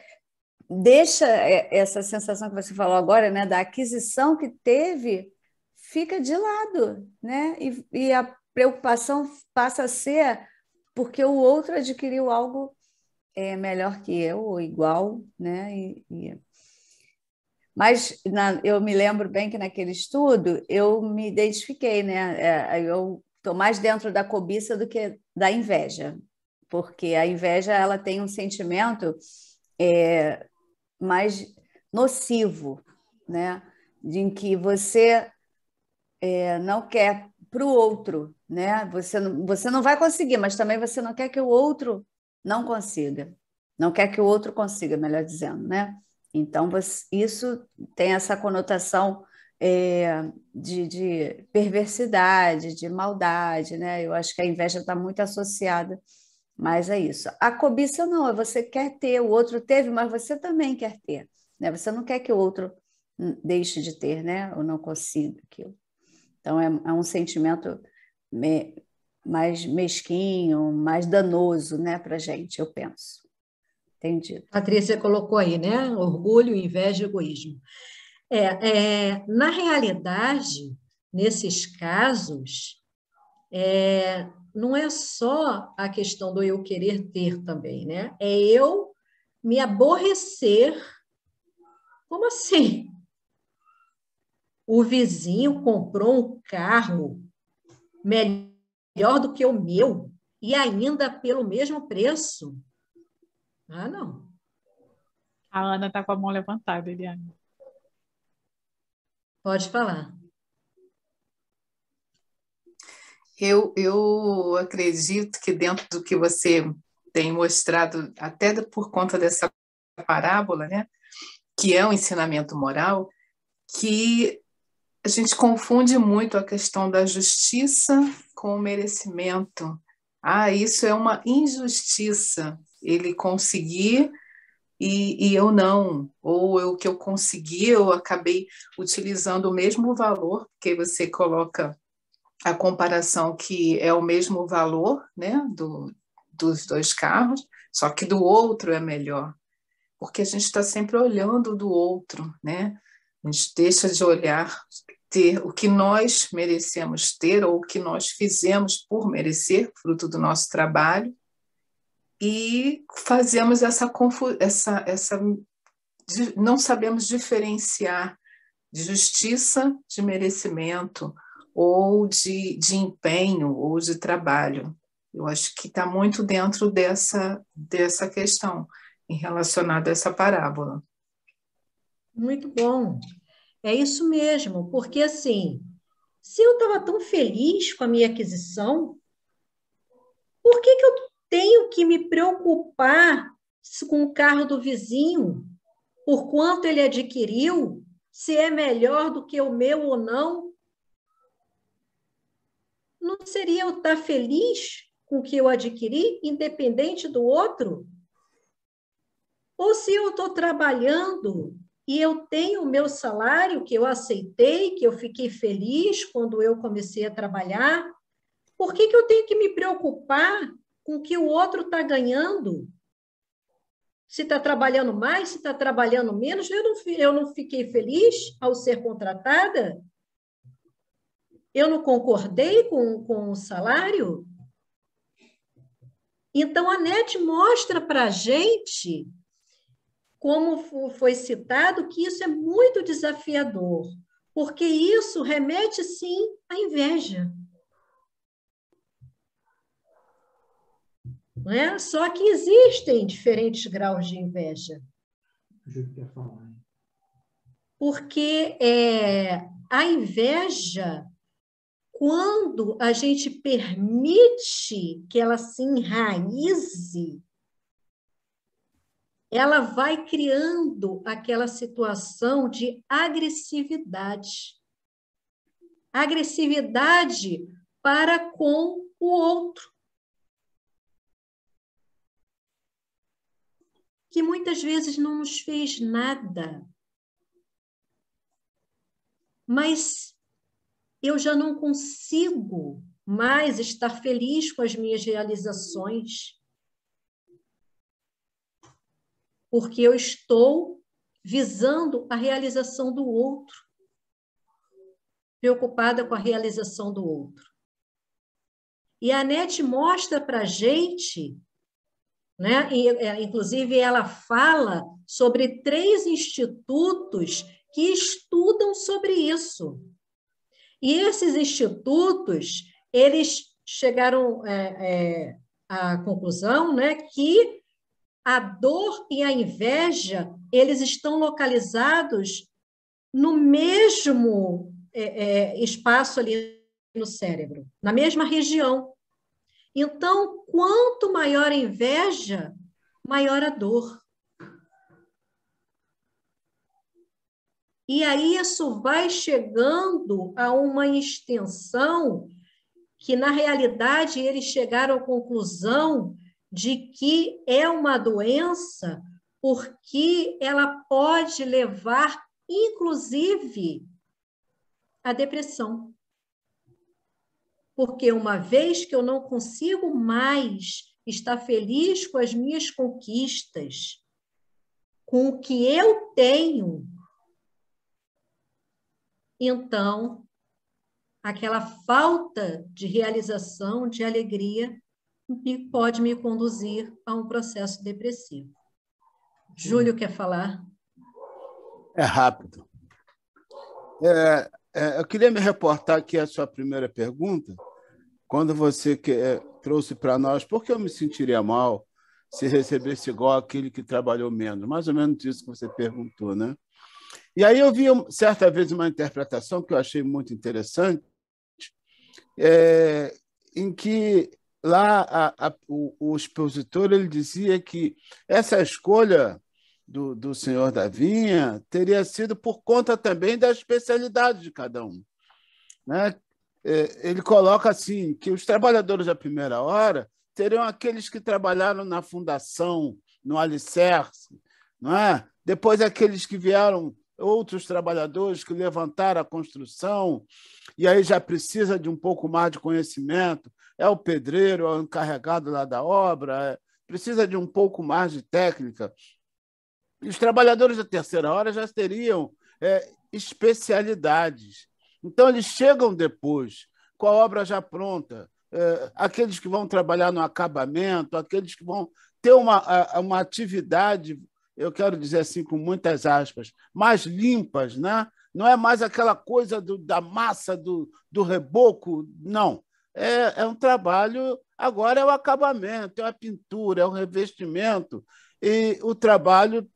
deixa essa sensação que você falou agora, né, da aquisição que teve, fica de lado, né? E a preocupação passa a ser porque o outro adquiriu algo melhor que eu, ou igual, né? Mas eu me lembro bem que naquele estudo eu me identifiquei, né? Eu estou mais dentro da cobiça do que da inveja, porque a inveja ela tem um sentimento mais nocivo, né? De que você não quer para o outro, né? Você não vai conseguir, mas também você não quer que o outro não consiga, não quer que o outro consiga, melhor dizendo, né? Então isso tem essa conotação de perversidade, de maldade, né? Eu acho que a inveja está muito associada. Mas é isso. A cobiça não, você quer ter, o outro teve, mas você também quer ter, né? Você não quer que o outro deixe de ter, né? Ou não consiga aquilo. Então, é um sentimento mais mesquinho, mais danoso, né, para a gente, eu penso. Entendido. Patrícia colocou aí, né? Orgulho, inveja e egoísmo. Na realidade, nesses casos, não é só a questão do eu querer ter também, né? É eu me aborrecer. Como assim? O vizinho comprou um carro melhor do que o meu e ainda pelo mesmo preço. Ah, não. A Ana está com a mão levantada, Eliane. Pode falar. Eu acredito que dentro do que você tem mostrado, até por conta dessa parábola, né, que é um ensinamento moral, que a gente confunde muito a questão da justiça com o merecimento. Isso é uma injustiça, ele conseguir e eu não, ou o que eu consegui, eu acabei utilizando o mesmo valor, porque você coloca a comparação que é o mesmo valor, né, dos dois carros, só que do outro é melhor, porque a gente está sempre olhando do outro, né? A gente deixa de olhar ter o que nós merecemos ter ou o que nós fizemos por merecer, fruto do nosso trabalho, e fazemos não sabemos diferenciar de justiça, de merecimento, ou de empenho, ou de trabalho. Eu acho que está muito dentro dessa questão, em relacionada a essa parábola. Muito bom. É isso mesmo, porque assim, se eu estava tão feliz com a minha aquisição, por que eu tenho que me preocupar com o carro do vizinho, por quanto ele adquiriu, se é melhor do que o meu ou não? Não seria eu estar feliz com o que eu adquiri, independente do outro? Ou se eu estou trabalhando e eu tenho o meu salário que eu aceitei, que eu fiquei feliz quando eu comecei a trabalhar, por que eu tenho que me preocupar com o que o outro está ganhando? Se está trabalhando mais, se está trabalhando menos, eu não fiquei feliz ao ser contratada? Eu não concordei com o salário? Então, a NET mostra para a gente, como foi citado, que isso é muito desafiador, porque isso remete, sim, à inveja. Não é? Só que existem diferentes graus de inveja. Porque a inveja, quando a gente permite que ela se enraize, ela vai criando aquela situação de agressividade. Agressividade para com o outro. Que muitas vezes não nos fez nada. Mas eu já não consigo mais estar feliz com as minhas realizações, porque eu estou visando a realização do outro, preocupada com a realização do outro. E a NET mostra para a gente, né? Inclusive ela fala sobre 3 institutos que estudam sobre isso. E esses institutos, eles chegaram à conclusão, né, que a dor e a inveja, eles estão localizados no mesmo espaço ali no cérebro, na mesma região. Então, quanto maior a inveja, maior a dor. E aí isso vai chegando a uma extensão que, na realidade, eles chegaram à conclusão de que é uma doença porque ela pode levar, inclusive, à depressão. Porque uma vez que eu não consigo mais estar feliz com as minhas conquistas, com o que eu tenho, então, aquela falta de realização, de alegria, pode me conduzir a um processo depressivo. Júlio quer falar? É rápido. Eu queria me reportar aqui a sua primeira pergunta, quando você trouxe para nós, por que eu me sentiria mal se recebesse igual aquele que trabalhou menos? Mais ou menos isso que você perguntou, né? E aí eu vi, certa vez, uma interpretação que eu achei muito interessante, em que lá o expositor ele dizia que essa escolha do senhor da vinha teria sido por conta também da especialidade de cada um, né? Ele coloca assim, que os trabalhadores da primeira hora seriam aqueles que trabalharam na fundação, no alicerce, não é? Depois aqueles que vieram, outros trabalhadores que levantaram a construção, e aí já precisa de um pouco mais de conhecimento, é o pedreiro, é o encarregado lá da obra, precisa de um pouco mais de técnica. E os trabalhadores da terceira hora já teriam especialidades. Então, eles chegam depois, com a obra já pronta, aqueles que vão trabalhar no acabamento, aqueles que vão ter uma atividade, eu quero dizer assim, com muitas aspas, mais limpas, né? Não é mais aquela coisa da massa, do reboco, não. É um trabalho, agora é o acabamento, é a pintura, é o revestimento, e o trabalho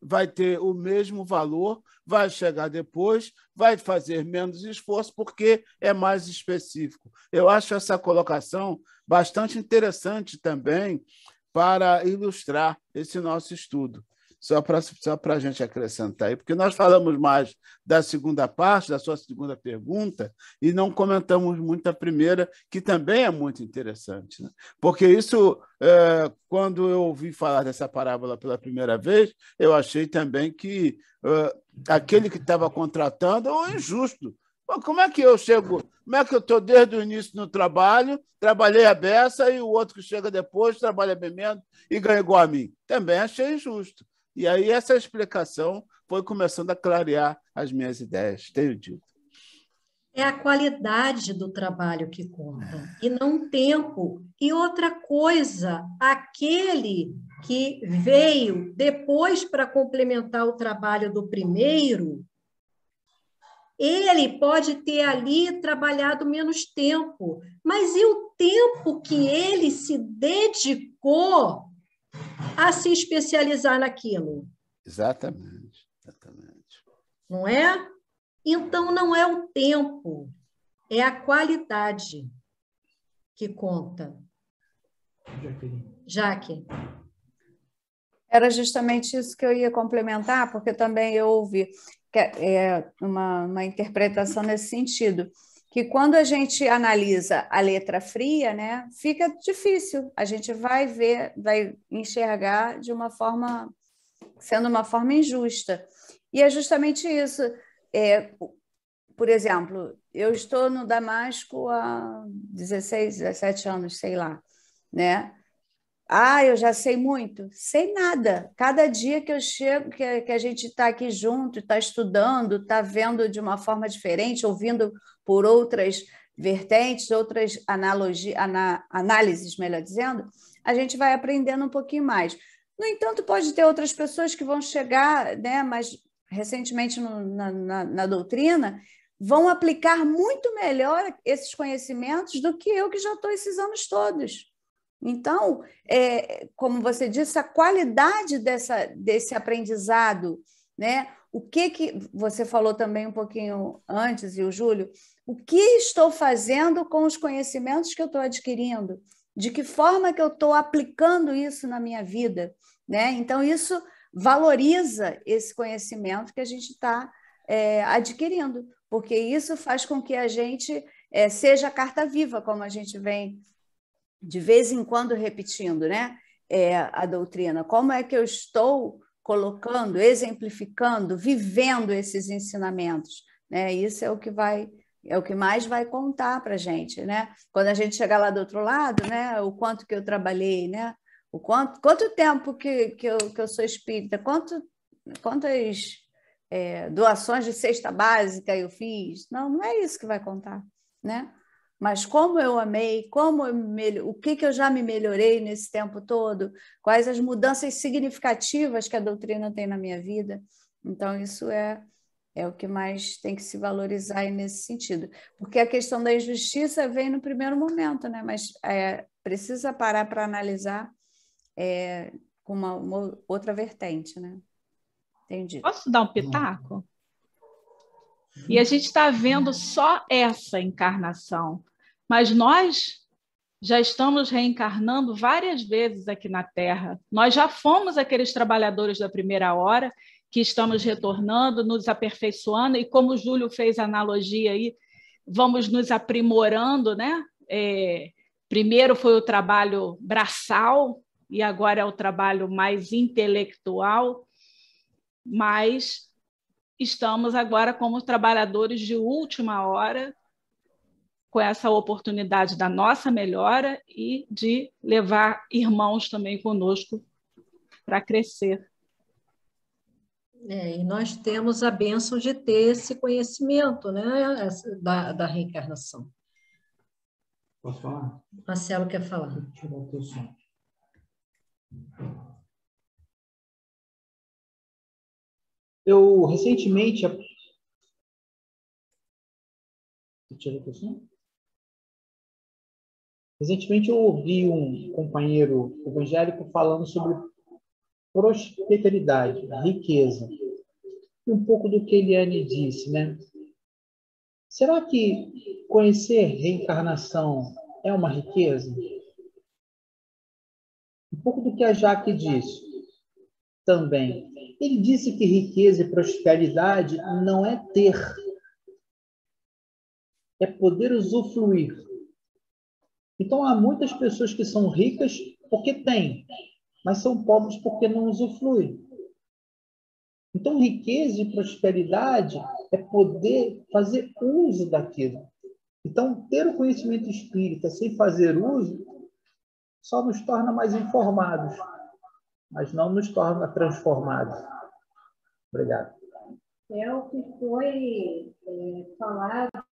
vai ter o mesmo valor, vai chegar depois, vai fazer menos esforço, porque é mais específico. Eu acho essa colocação bastante interessante também para ilustrar esse nosso estudo. Só para a gente acrescentar aí, porque nós falamos mais da segunda parte, da sua segunda pergunta, e não comentamos muito a primeira, que também é muito interessante, né? Porque isso, quando eu ouvi falar dessa parábola pela primeira vez, eu achei também que aquele que estava contratando é um injusto. Como é que eu chego? Como é que eu estou desde o início no trabalho, trabalhei a beça, e o outro que chega depois trabalha bem menos e ganha igual a mim? Também achei injusto. E aí essa explicação foi começando a clarear as minhas ideias, tenho dito. É a qualidade do trabalho que conta, e não o tempo. E outra coisa, aquele que veio depois para complementar o trabalho do primeiro, ele pode ter ali trabalhado menos tempo, mas e o tempo que ele se dedicou a se especializar naquilo? Exatamente. Não é? Então, não é o tempo, é a qualidade que conta. Jaque. Era justamente isso que eu ia complementar, porque também eu ouvi uma interpretação nesse sentido, que quando a gente analisa a letra fria, né, fica difícil, a gente vai enxergar de uma forma, sendo uma forma injusta. E é justamente isso. Por exemplo, eu estou no Damasco há 16, 17 anos, sei lá, né? Eu já sei muito? Sei nada. Cada dia que eu chego, que a gente está aqui junto, está estudando, está vendo de uma forma diferente, ouvindo por outras vertentes, outras análises, melhor dizendo, a gente vai aprendendo um pouquinho mais. No entanto, pode ter outras pessoas que vão chegar, né, mais recentemente na doutrina, vão aplicar muito melhor esses conhecimentos do que eu, que já estou esses anos todos. Então, como você disse, a qualidade desse aprendizado, né? O que você falou também um pouquinho antes, e o Júlio, o que estou fazendo com os conhecimentos que eu estou adquirindo? De que forma que eu estou aplicando isso na minha vida, né? Então, isso valoriza esse conhecimento que a gente está adquirindo, porque isso faz com que a gente seja carta viva, como a gente vem de vez em quando repetindo, né? A doutrina. Como é que eu estou colocando, exemplificando, vivendo esses ensinamentos, né? Isso é o que mais vai contar para a gente, né? Quando a gente chegar lá do outro lado, né? O quanto que eu trabalhei, né? Quanto tempo que eu sou espírita, quantas doações de cesta básica eu fiz? Não é isso que vai contar, né? Mas como eu amei, o que eu já me melhorei nesse tempo todo, quais as mudanças significativas que a doutrina tem na minha vida. Então, isso é o que mais tem que se valorizar aí nesse sentido. Porque a questão da injustiça vem no primeiro momento, né? Mas precisa parar para analisar com uma outra vertente, né? Entendi. Posso dar um pitaco? E a gente está vendo só essa encarnação, mas nós já estamos reencarnando várias vezes aqui na Terra. Nós já fomos aqueles trabalhadores da primeira hora que estamos retornando, nos aperfeiçoando, e como o Júlio fez a analogia aí, vamos nos aprimorando, né? Primeiro foi o trabalho braçal, e agora é o trabalho mais intelectual, mas estamos agora como trabalhadores de última hora, com essa oportunidade da nossa melhora e de levar irmãos também conosco para crescer. E nós temos a bênção de ter esse conhecimento, né, da reencarnação. Posso falar? Marcelo quer falar. Deixa eu tirar o teu som. Eu, recentemente... Tira o teu som? Recentemente eu ouvi um companheiro evangélico falando sobre prosperidade, riqueza. Um pouco do que Eliane disse, né? Será que conhecer reencarnação é uma riqueza? Um pouco do que a Jaque disse também. Ele disse que riqueza e prosperidade não é ter, é poder usufruir. Então, há muitas pessoas que são ricas porque têm, mas são pobres porque não usufruem. Então, riqueza e prosperidade é poder fazer uso daquilo. Então, ter o conhecimento espírita sem fazer uso só nos torna mais informados, mas não nos torna transformados. Obrigado. É o que foi falado.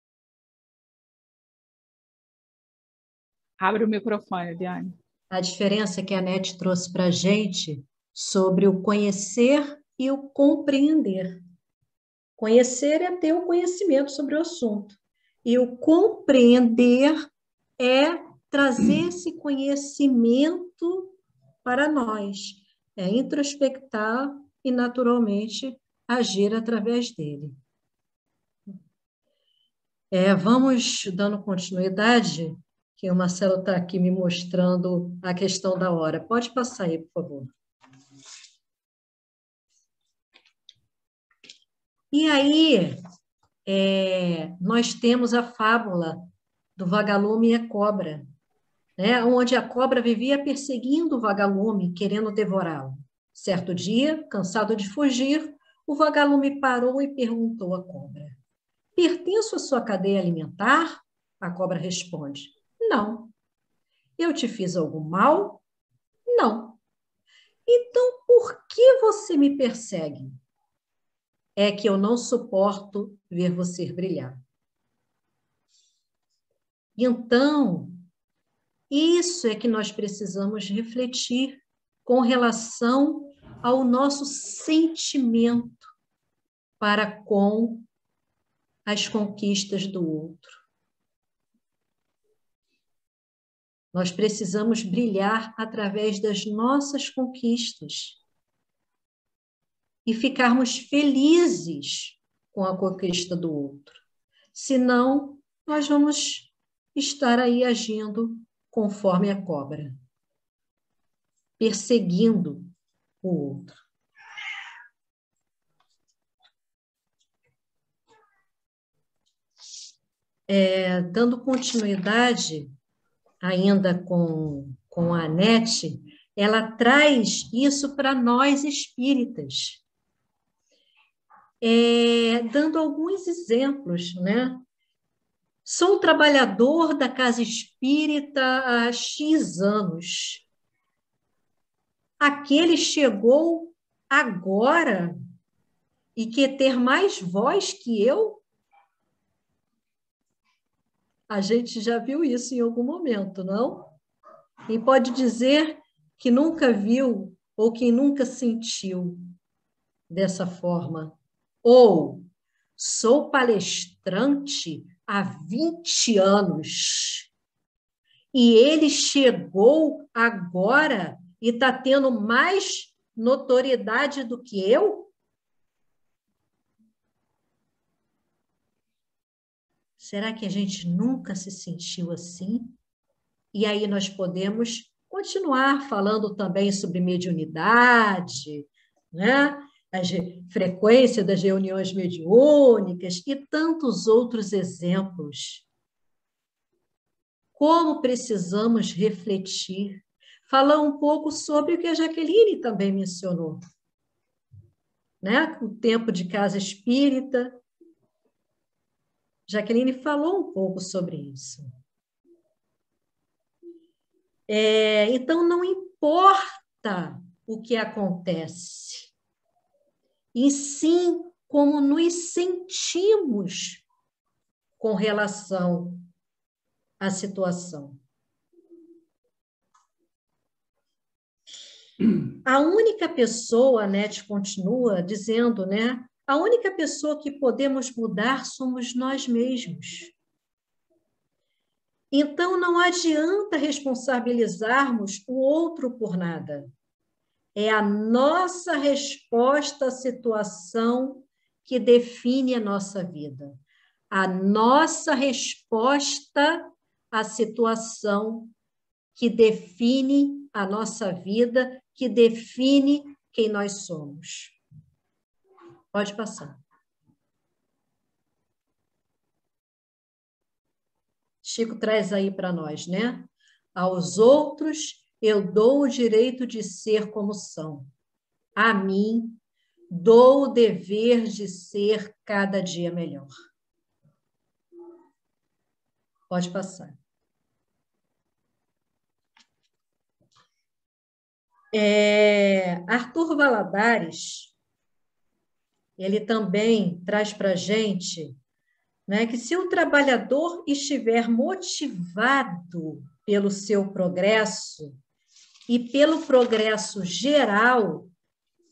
Abre o microfone, Eliane. A diferença que a NET trouxe para a gente sobre o conhecer e o compreender. Conhecer é ter o conhecimento sobre o assunto. E o compreender é trazer esse conhecimento para nós. É introspectar e, naturalmente, agir através dele. Vamos dando continuidade, que o Marcelo está aqui me mostrando a questão da hora. Pode passar aí, por favor. E aí, nós temos a fábula do vagalume e a cobra, né? Onde a cobra vivia perseguindo o vagalume, querendo devorá-lo. Certo dia, cansado de fugir, o vagalume parou e perguntou à cobra: pertenço à sua cadeia alimentar? A cobra responde: não. Eu te fiz algum mal? Não. Então, por que você me persegue? É que eu não suporto ver você brilhar. Então, isso é que nós precisamos refletir com relação ao nosso sentimento para com as conquistas do outro. Nós precisamos brilhar através das nossas conquistas e ficarmos felizes com a conquista do outro. Senão, nós vamos estar aí agindo conforme a cobra, perseguindo o outro. Dando continuidade ainda com a Anete, ela traz isso para nós espíritas, dando alguns exemplos, né? Sou trabalhador da casa espírita há X anos. Aquele chegou agora e quer ter mais voz que eu? A gente já viu isso em algum momento, não? Quem pode dizer que nunca viu ou que nunca sentiu dessa forma? Ou sou palestrante há 20 anos e ele chegou agora e está tendo mais notoriedade do que eu? Será que a gente nunca se sentiu assim? E aí nós podemos continuar falando também sobre mediunidade, né? A frequência das reuniões mediúnicas e tantos outros exemplos. Como precisamos refletir, falar um pouco sobre o que a Jaqueline também mencionou, né? O tempo de casa espírita. Jaqueline falou um pouco sobre isso. Então, não importa o que acontece, e sim como nos sentimos com relação à situação. A única pessoa, a Nete continua dizendo, né? A única pessoa que podemos mudar somos nós mesmos. Então, não adianta responsabilizarmos o outro por nada. É a nossa resposta à situação que define a nossa vida. A nossa resposta à situação que define a nossa vida, que define quem nós somos. Pode passar. Chico traz aí para nós, né? Aos outros eu dou o direito de ser como são. A mim dou o dever de ser cada dia melhor. Pode passar. Arthur Valladares, ele também traz para a gente, né, que se o trabalhador estiver motivado pelo seu progresso e pelo progresso geral,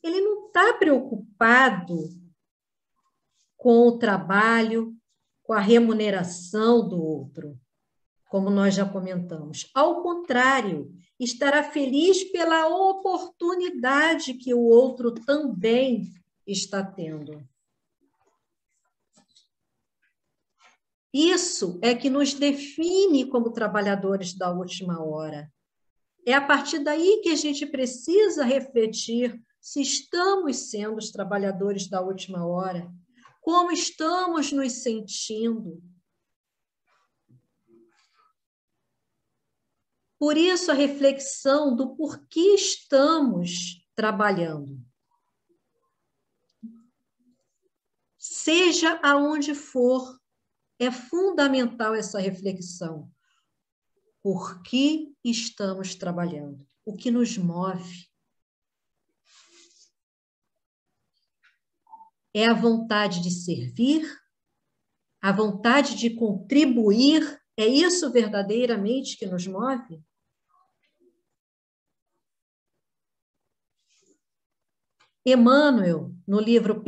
ele não está preocupado com o trabalho, com a remuneração do outro, como nós já comentamos. Ao contrário, estará feliz pela oportunidade que o outro também está tendo. Isso é que nos define como trabalhadores da última hora. É a partir daí que a gente precisa refletir se estamos sendo os trabalhadores da última hora, como estamos nos sentindo. Por isso, a reflexão do porquê estamos trabalhando. Seja aonde for, é fundamental essa reflexão. Por que estamos trabalhando? O que nos move? É a vontade de servir? A vontade de contribuir? É isso verdadeiramente que nos move? Emmanuel, no livro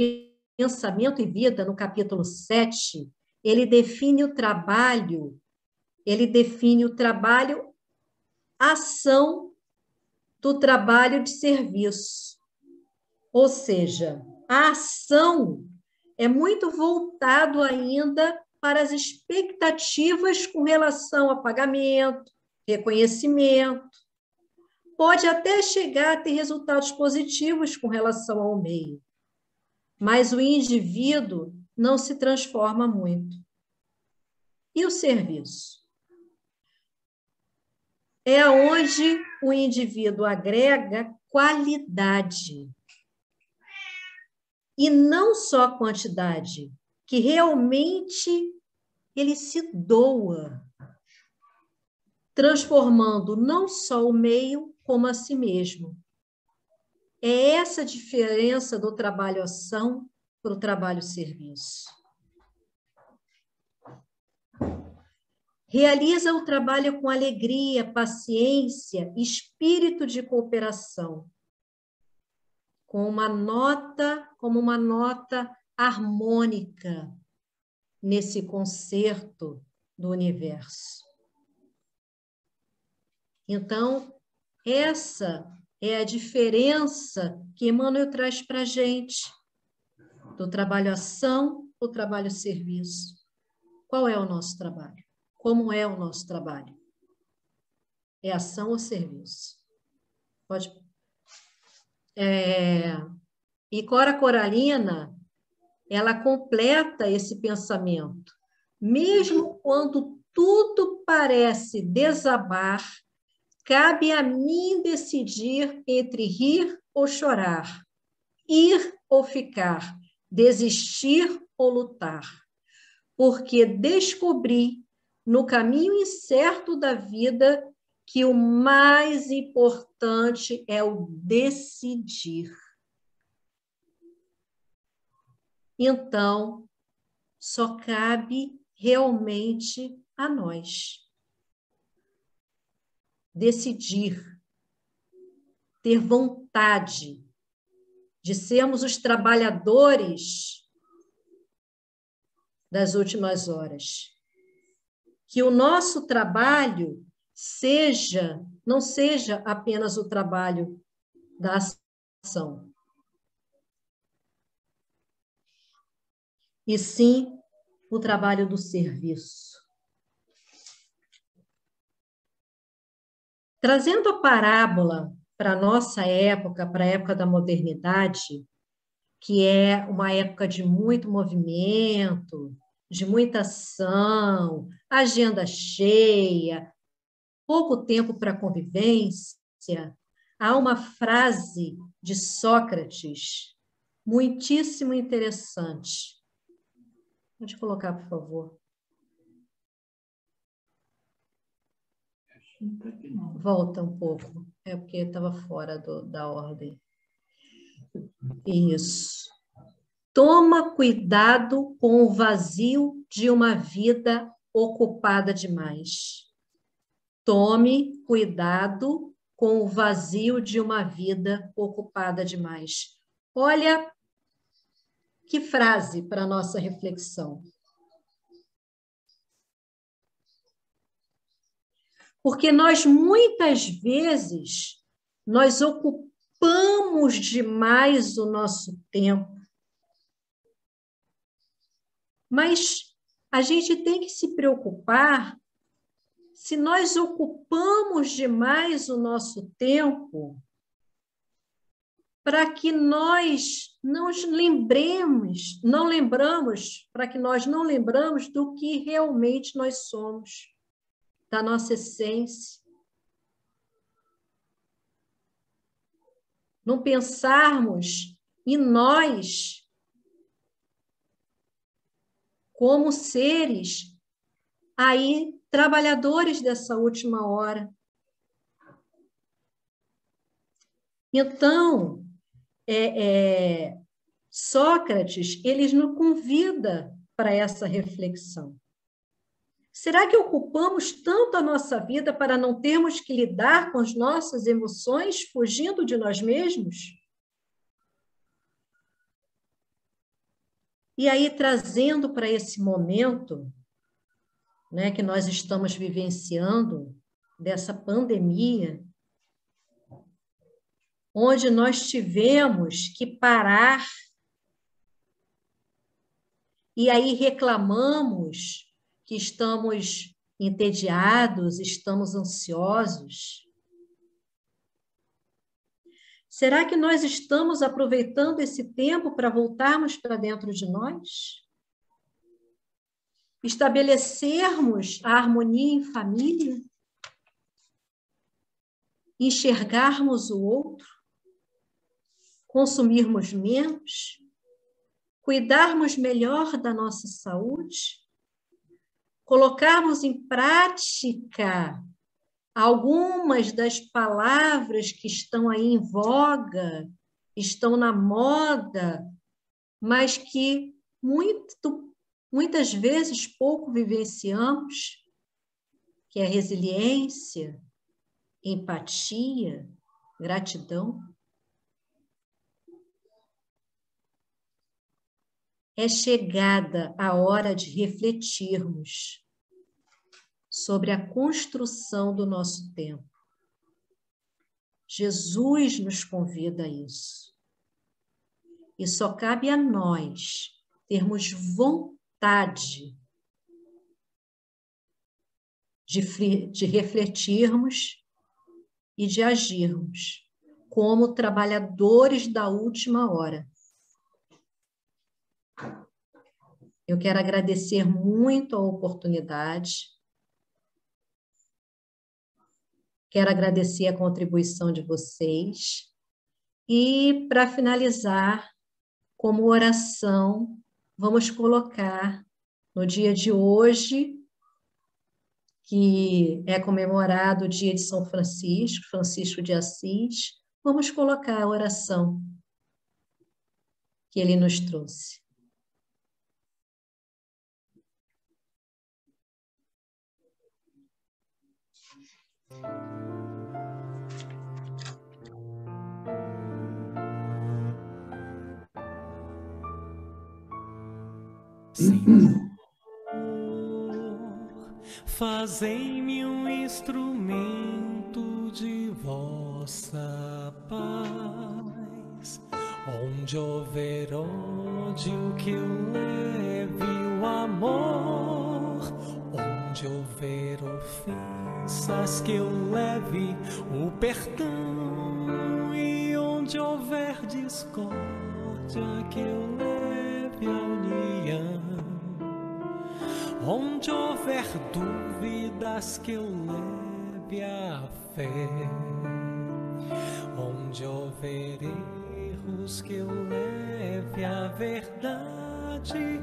Pensamento e Vida, no capítulo 7, ele define o trabalho, ação do trabalho de serviço. Ou seja, a ação é muito voltado ainda para as expectativas com relação a pagamento, reconhecimento. Pode até chegar a ter resultados positivos com relação ao meio, mas o indivíduo não se transforma muito. E o serviço? É onde o indivíduo agrega qualidade. E não só quantidade, que realmente ele se doa, transformando não só o meio, como a si mesmo. É essa a diferença do trabalho-ação para o trabalho-serviço. Realiza o trabalho com alegria, paciência, espírito de cooperação, como uma nota harmônica nesse concerto do universo. Então, essa é a diferença que Emmanuel traz para a gente do trabalho-ação para o trabalho-serviço. Qual é o nosso trabalho? Como é o nosso trabalho? É ação ou serviço? Pode. E Cora Coralina, ela completa esse pensamento. Mesmo quando tudo parece desabar, cabe a mim decidir entre rir ou chorar, ir ou ficar, desistir ou lutar, porque descobri no caminho incerto da vida que o mais importante é o decidir. então só cabe realmente a nós decidir, ter vontade de sermos os trabalhadores das últimas horas. Que o nosso trabalho não seja apenas o trabalho da ação, e sim o trabalho do serviço. Trazendo a parábola para a nossa época, para a época da modernidade, que é uma época de muito movimento, de muita ação, agenda cheia, pouco tempo para convivência, há uma frase de Sócrates muitíssimo interessante. Pode colocar, por favor. Volta um pouco. É porque estava fora da ordem. Isso. Toma cuidado com o vazio de uma vida ocupada demais. Tome cuidado com o vazio de uma vida ocupada demais. Olha que frase para a nossa reflexão. Porque nós, muitas vezes, nós ocupamos demais o nosso tempo. Mas a gente tem que se preocupar se nós ocupamos demais o nosso tempo para que nós não lembramos do que realmente nós somos, da nossa essência. Não pensarmos em nós como seres aí trabalhadores dessa última hora. Então, Sócrates, ele nos convida para essa reflexão. Será que ocupamos tanto a nossa vida para não termos que lidar com as nossas emoções, fugindo de nós mesmos? E aí, trazendo para esse momento, né, que nós estamos vivenciando, dessa pandemia, onde nós tivemos que parar e aí reclamamos que estamos entediados, estamos ansiosos. Será que nós estamos aproveitando esse tempo para voltarmos para dentro de nós? Estabelecermos a harmonia em família? Enxergarmos o outro? Consumirmos menos? Cuidarmos melhor da nossa saúde? Colocarmos em prática algumas das palavras que estão aí em voga, estão na moda, mas que muitas vezes pouco vivenciamos, que é resiliência, empatia, gratidão. É chegada a hora de refletirmos sobre a construção do nosso tempo. Jesus nos convida a isso. E só cabe a nós termos vontade de refletirmos e de agirmos como trabalhadores da última hora. Eu quero agradecer muito a oportunidade. Quero agradecer a contribuição de vocês. E, para finalizar, como oração, vamos colocar no dia de hoje, que é comemorado o dia de São Francisco, Francisco de Assis, vamos colocar a oração que ele nos trouxe. Senhor, fazei-me um instrumento de vossa paz. Onde houver ódio, que eu leve o amor. Onde houver ofensas, que eu leve o perdão. E onde houver discórdia, que eu leve a união. Onde houver dúvidas, que eu leve a fé. Onde houver erros, que eu leve a verdade.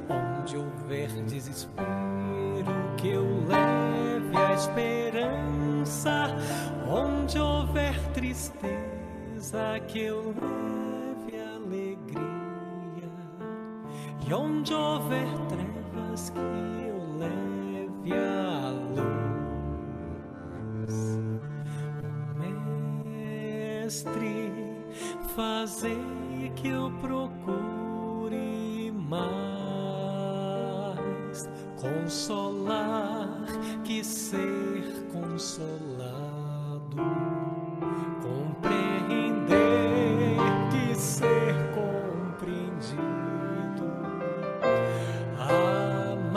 Onde houver desespero, que eu leve a esperança. Onde houver tristeza, que eu leve a alegria. E onde houver trevas, que eu leve a luz. Mestre, fazei que eu procure mais consolar que ser consolado, compreender que ser compreendido,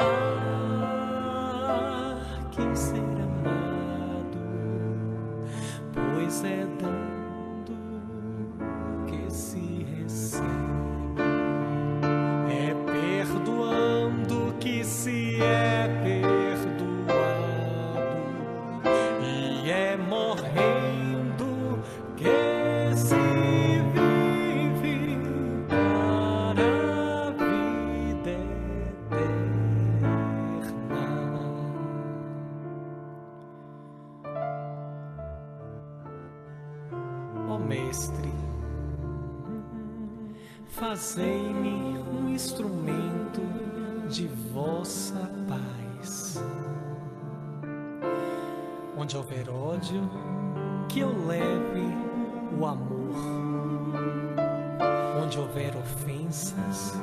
amar que ser amado, pois é dando que se recebe, é perdoando que se é perdoado, e é morrendo que se vive para a vida eterna. Ó Mestre, fazei-me um instrumento de vossa paz. Onde houver ódio, que eu leve o amor. Onde houver ofensas,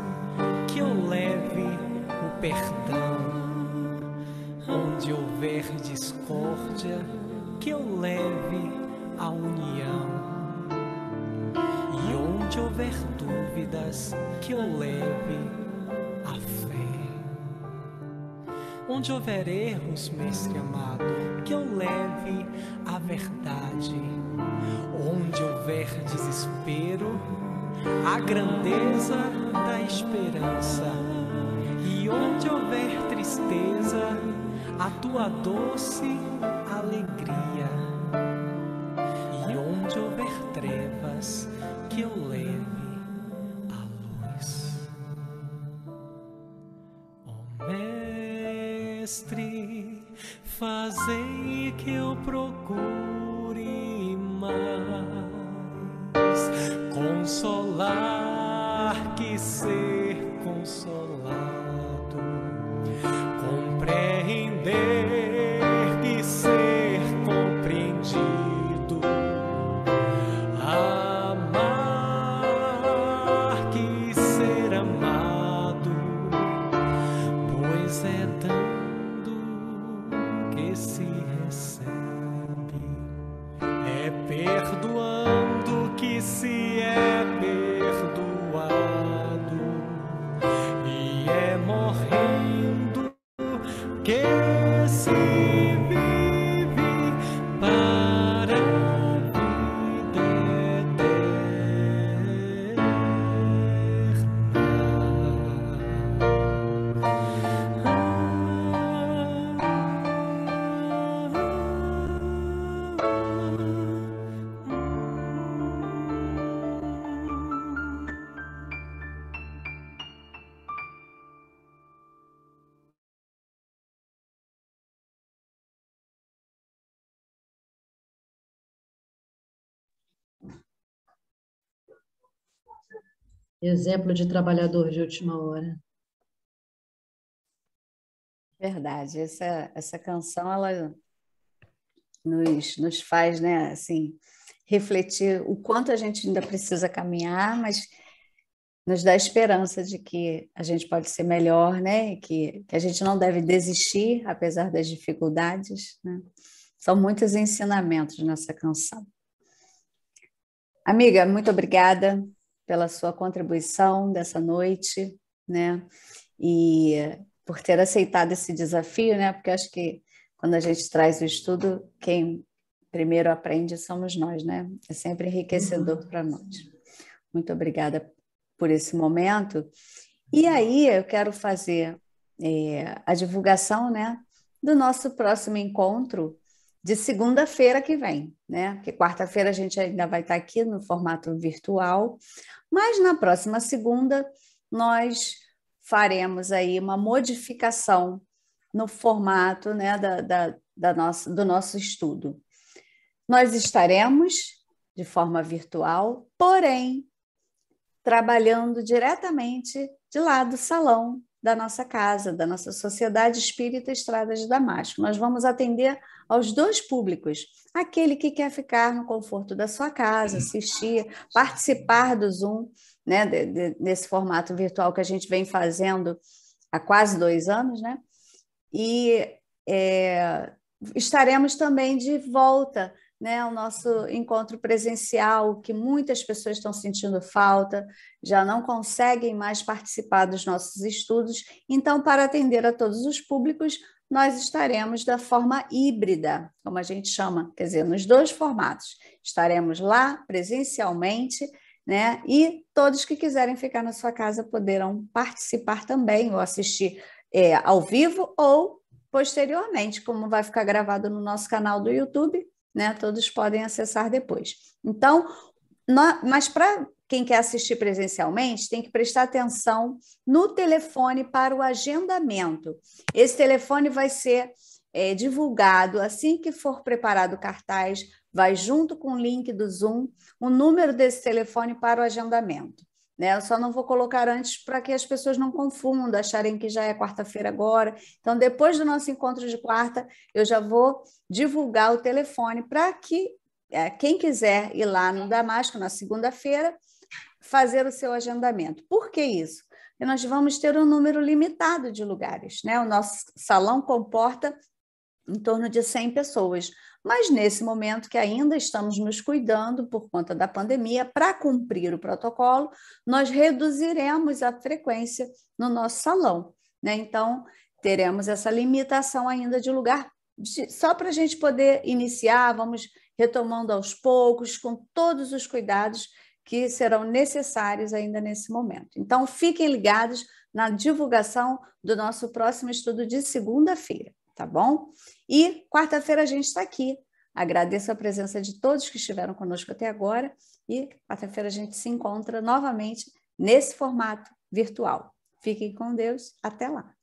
que eu leve o perdão. Onde houver discórdia, que eu leve a união. E onde houver dúvidas, que eu leve a fé. Onde houver erros, Mestre amado, que eu leve a verdade. Onde houver desespero, a grandeza da esperança. E onde houver tristeza, a tua doce alegria. E onde houver trevas, que eu leve a luz. Ó Mestre, fazei que eu procure mais consolar que ser consolado, compreender que ser compreendido, amar que ser amado, pois é dando que se recebe, é perdoando que se é perdoado, e é morrendo que se vive para a vida Exemplo de trabalhador de última hora. Verdade. Essa canção, ela nos faz, né, assim, refletir o quanto a gente ainda precisa caminhar, mas nos dá esperança de que a gente pode ser melhor, né? Que a gente não deve desistir, apesar das dificuldades, né? São muitos ensinamentos nessa canção. Amiga, muito obrigada pela sua contribuição dessa noite, né? E por ter aceitado esse desafio, né? Porque acho que quando a gente traz o estudo, quem primeiro aprende somos nós, né? É sempre enriquecedor para nós. Muito obrigada por esse momento. E aí eu quero fazer a divulgação, né, do nosso próximo encontro de segunda-feira que vem, né? Porque quarta-feira a gente ainda vai estar aqui no formato virtual, mas na próxima segunda nós faremos aí uma modificação no formato, né, do nosso estudo. Nós estaremos de forma virtual, porém trabalhando diretamente de lá do salão da nossa casa, da nossa Sociedade Espírita Estrada de Damasco. Nós vamos atender aos dois públicos, aquele que quer ficar no conforto da sua casa, assistir, participar do Zoom, né, nesse formato virtual que a gente vem fazendo há quase 2 anos, né? E estaremos também de volta, né, o nosso encontro presencial, que muitas pessoas estão sentindo falta, já não conseguem mais participar dos nossos estudos. Então, para atender a todos os públicos, nós estaremos da forma híbrida, como a gente chama, quer dizer, nos 2 formatos. Estaremos lá presencialmente, né, e todos que quiserem ficar na sua casa poderão participar também, ou assistir ao vivo, ou posteriormente, como vai ficar gravado no nosso canal do YouTube, né? Todos podem acessar depois. Então, mas para quem quer assistir presencialmente, tem que prestar atenção no telefone para o agendamento. Esse telefone vai ser divulgado assim que for preparado o cartaz, vai junto com o link do Zoom, o número desse telefone para o agendamento. Né? Eu só não vou colocar antes para que as pessoas não confundam, acharem que já é quarta-feira agora. Então, depois do nosso encontro de quarta, eu já vou divulgar o telefone para que quem quiser ir lá no Damasco na segunda-feira, fazer o seu agendamento. Por que isso? Porque nós vamos ter um número limitado de lugares, né? O nosso salão comporta em torno de 100 pessoas. Mas nesse momento que ainda estamos nos cuidando por conta da pandemia, para cumprir o protocolo, nós reduziremos a frequência no nosso salão, né? Então, teremos essa limitação ainda de lugar, só para a gente poder iniciar, vamos retomando aos poucos, com todos os cuidados que serão necessários ainda nesse momento. Então, fiquem ligados na divulgação do nosso próximo estudo de segunda-feira, tá bom? E quarta-feira a gente está aqui. Agradeço a presença de todos que estiveram conosco até agora e quarta-feira a gente se encontra novamente nesse formato virtual. Fiquem com Deus. Até lá.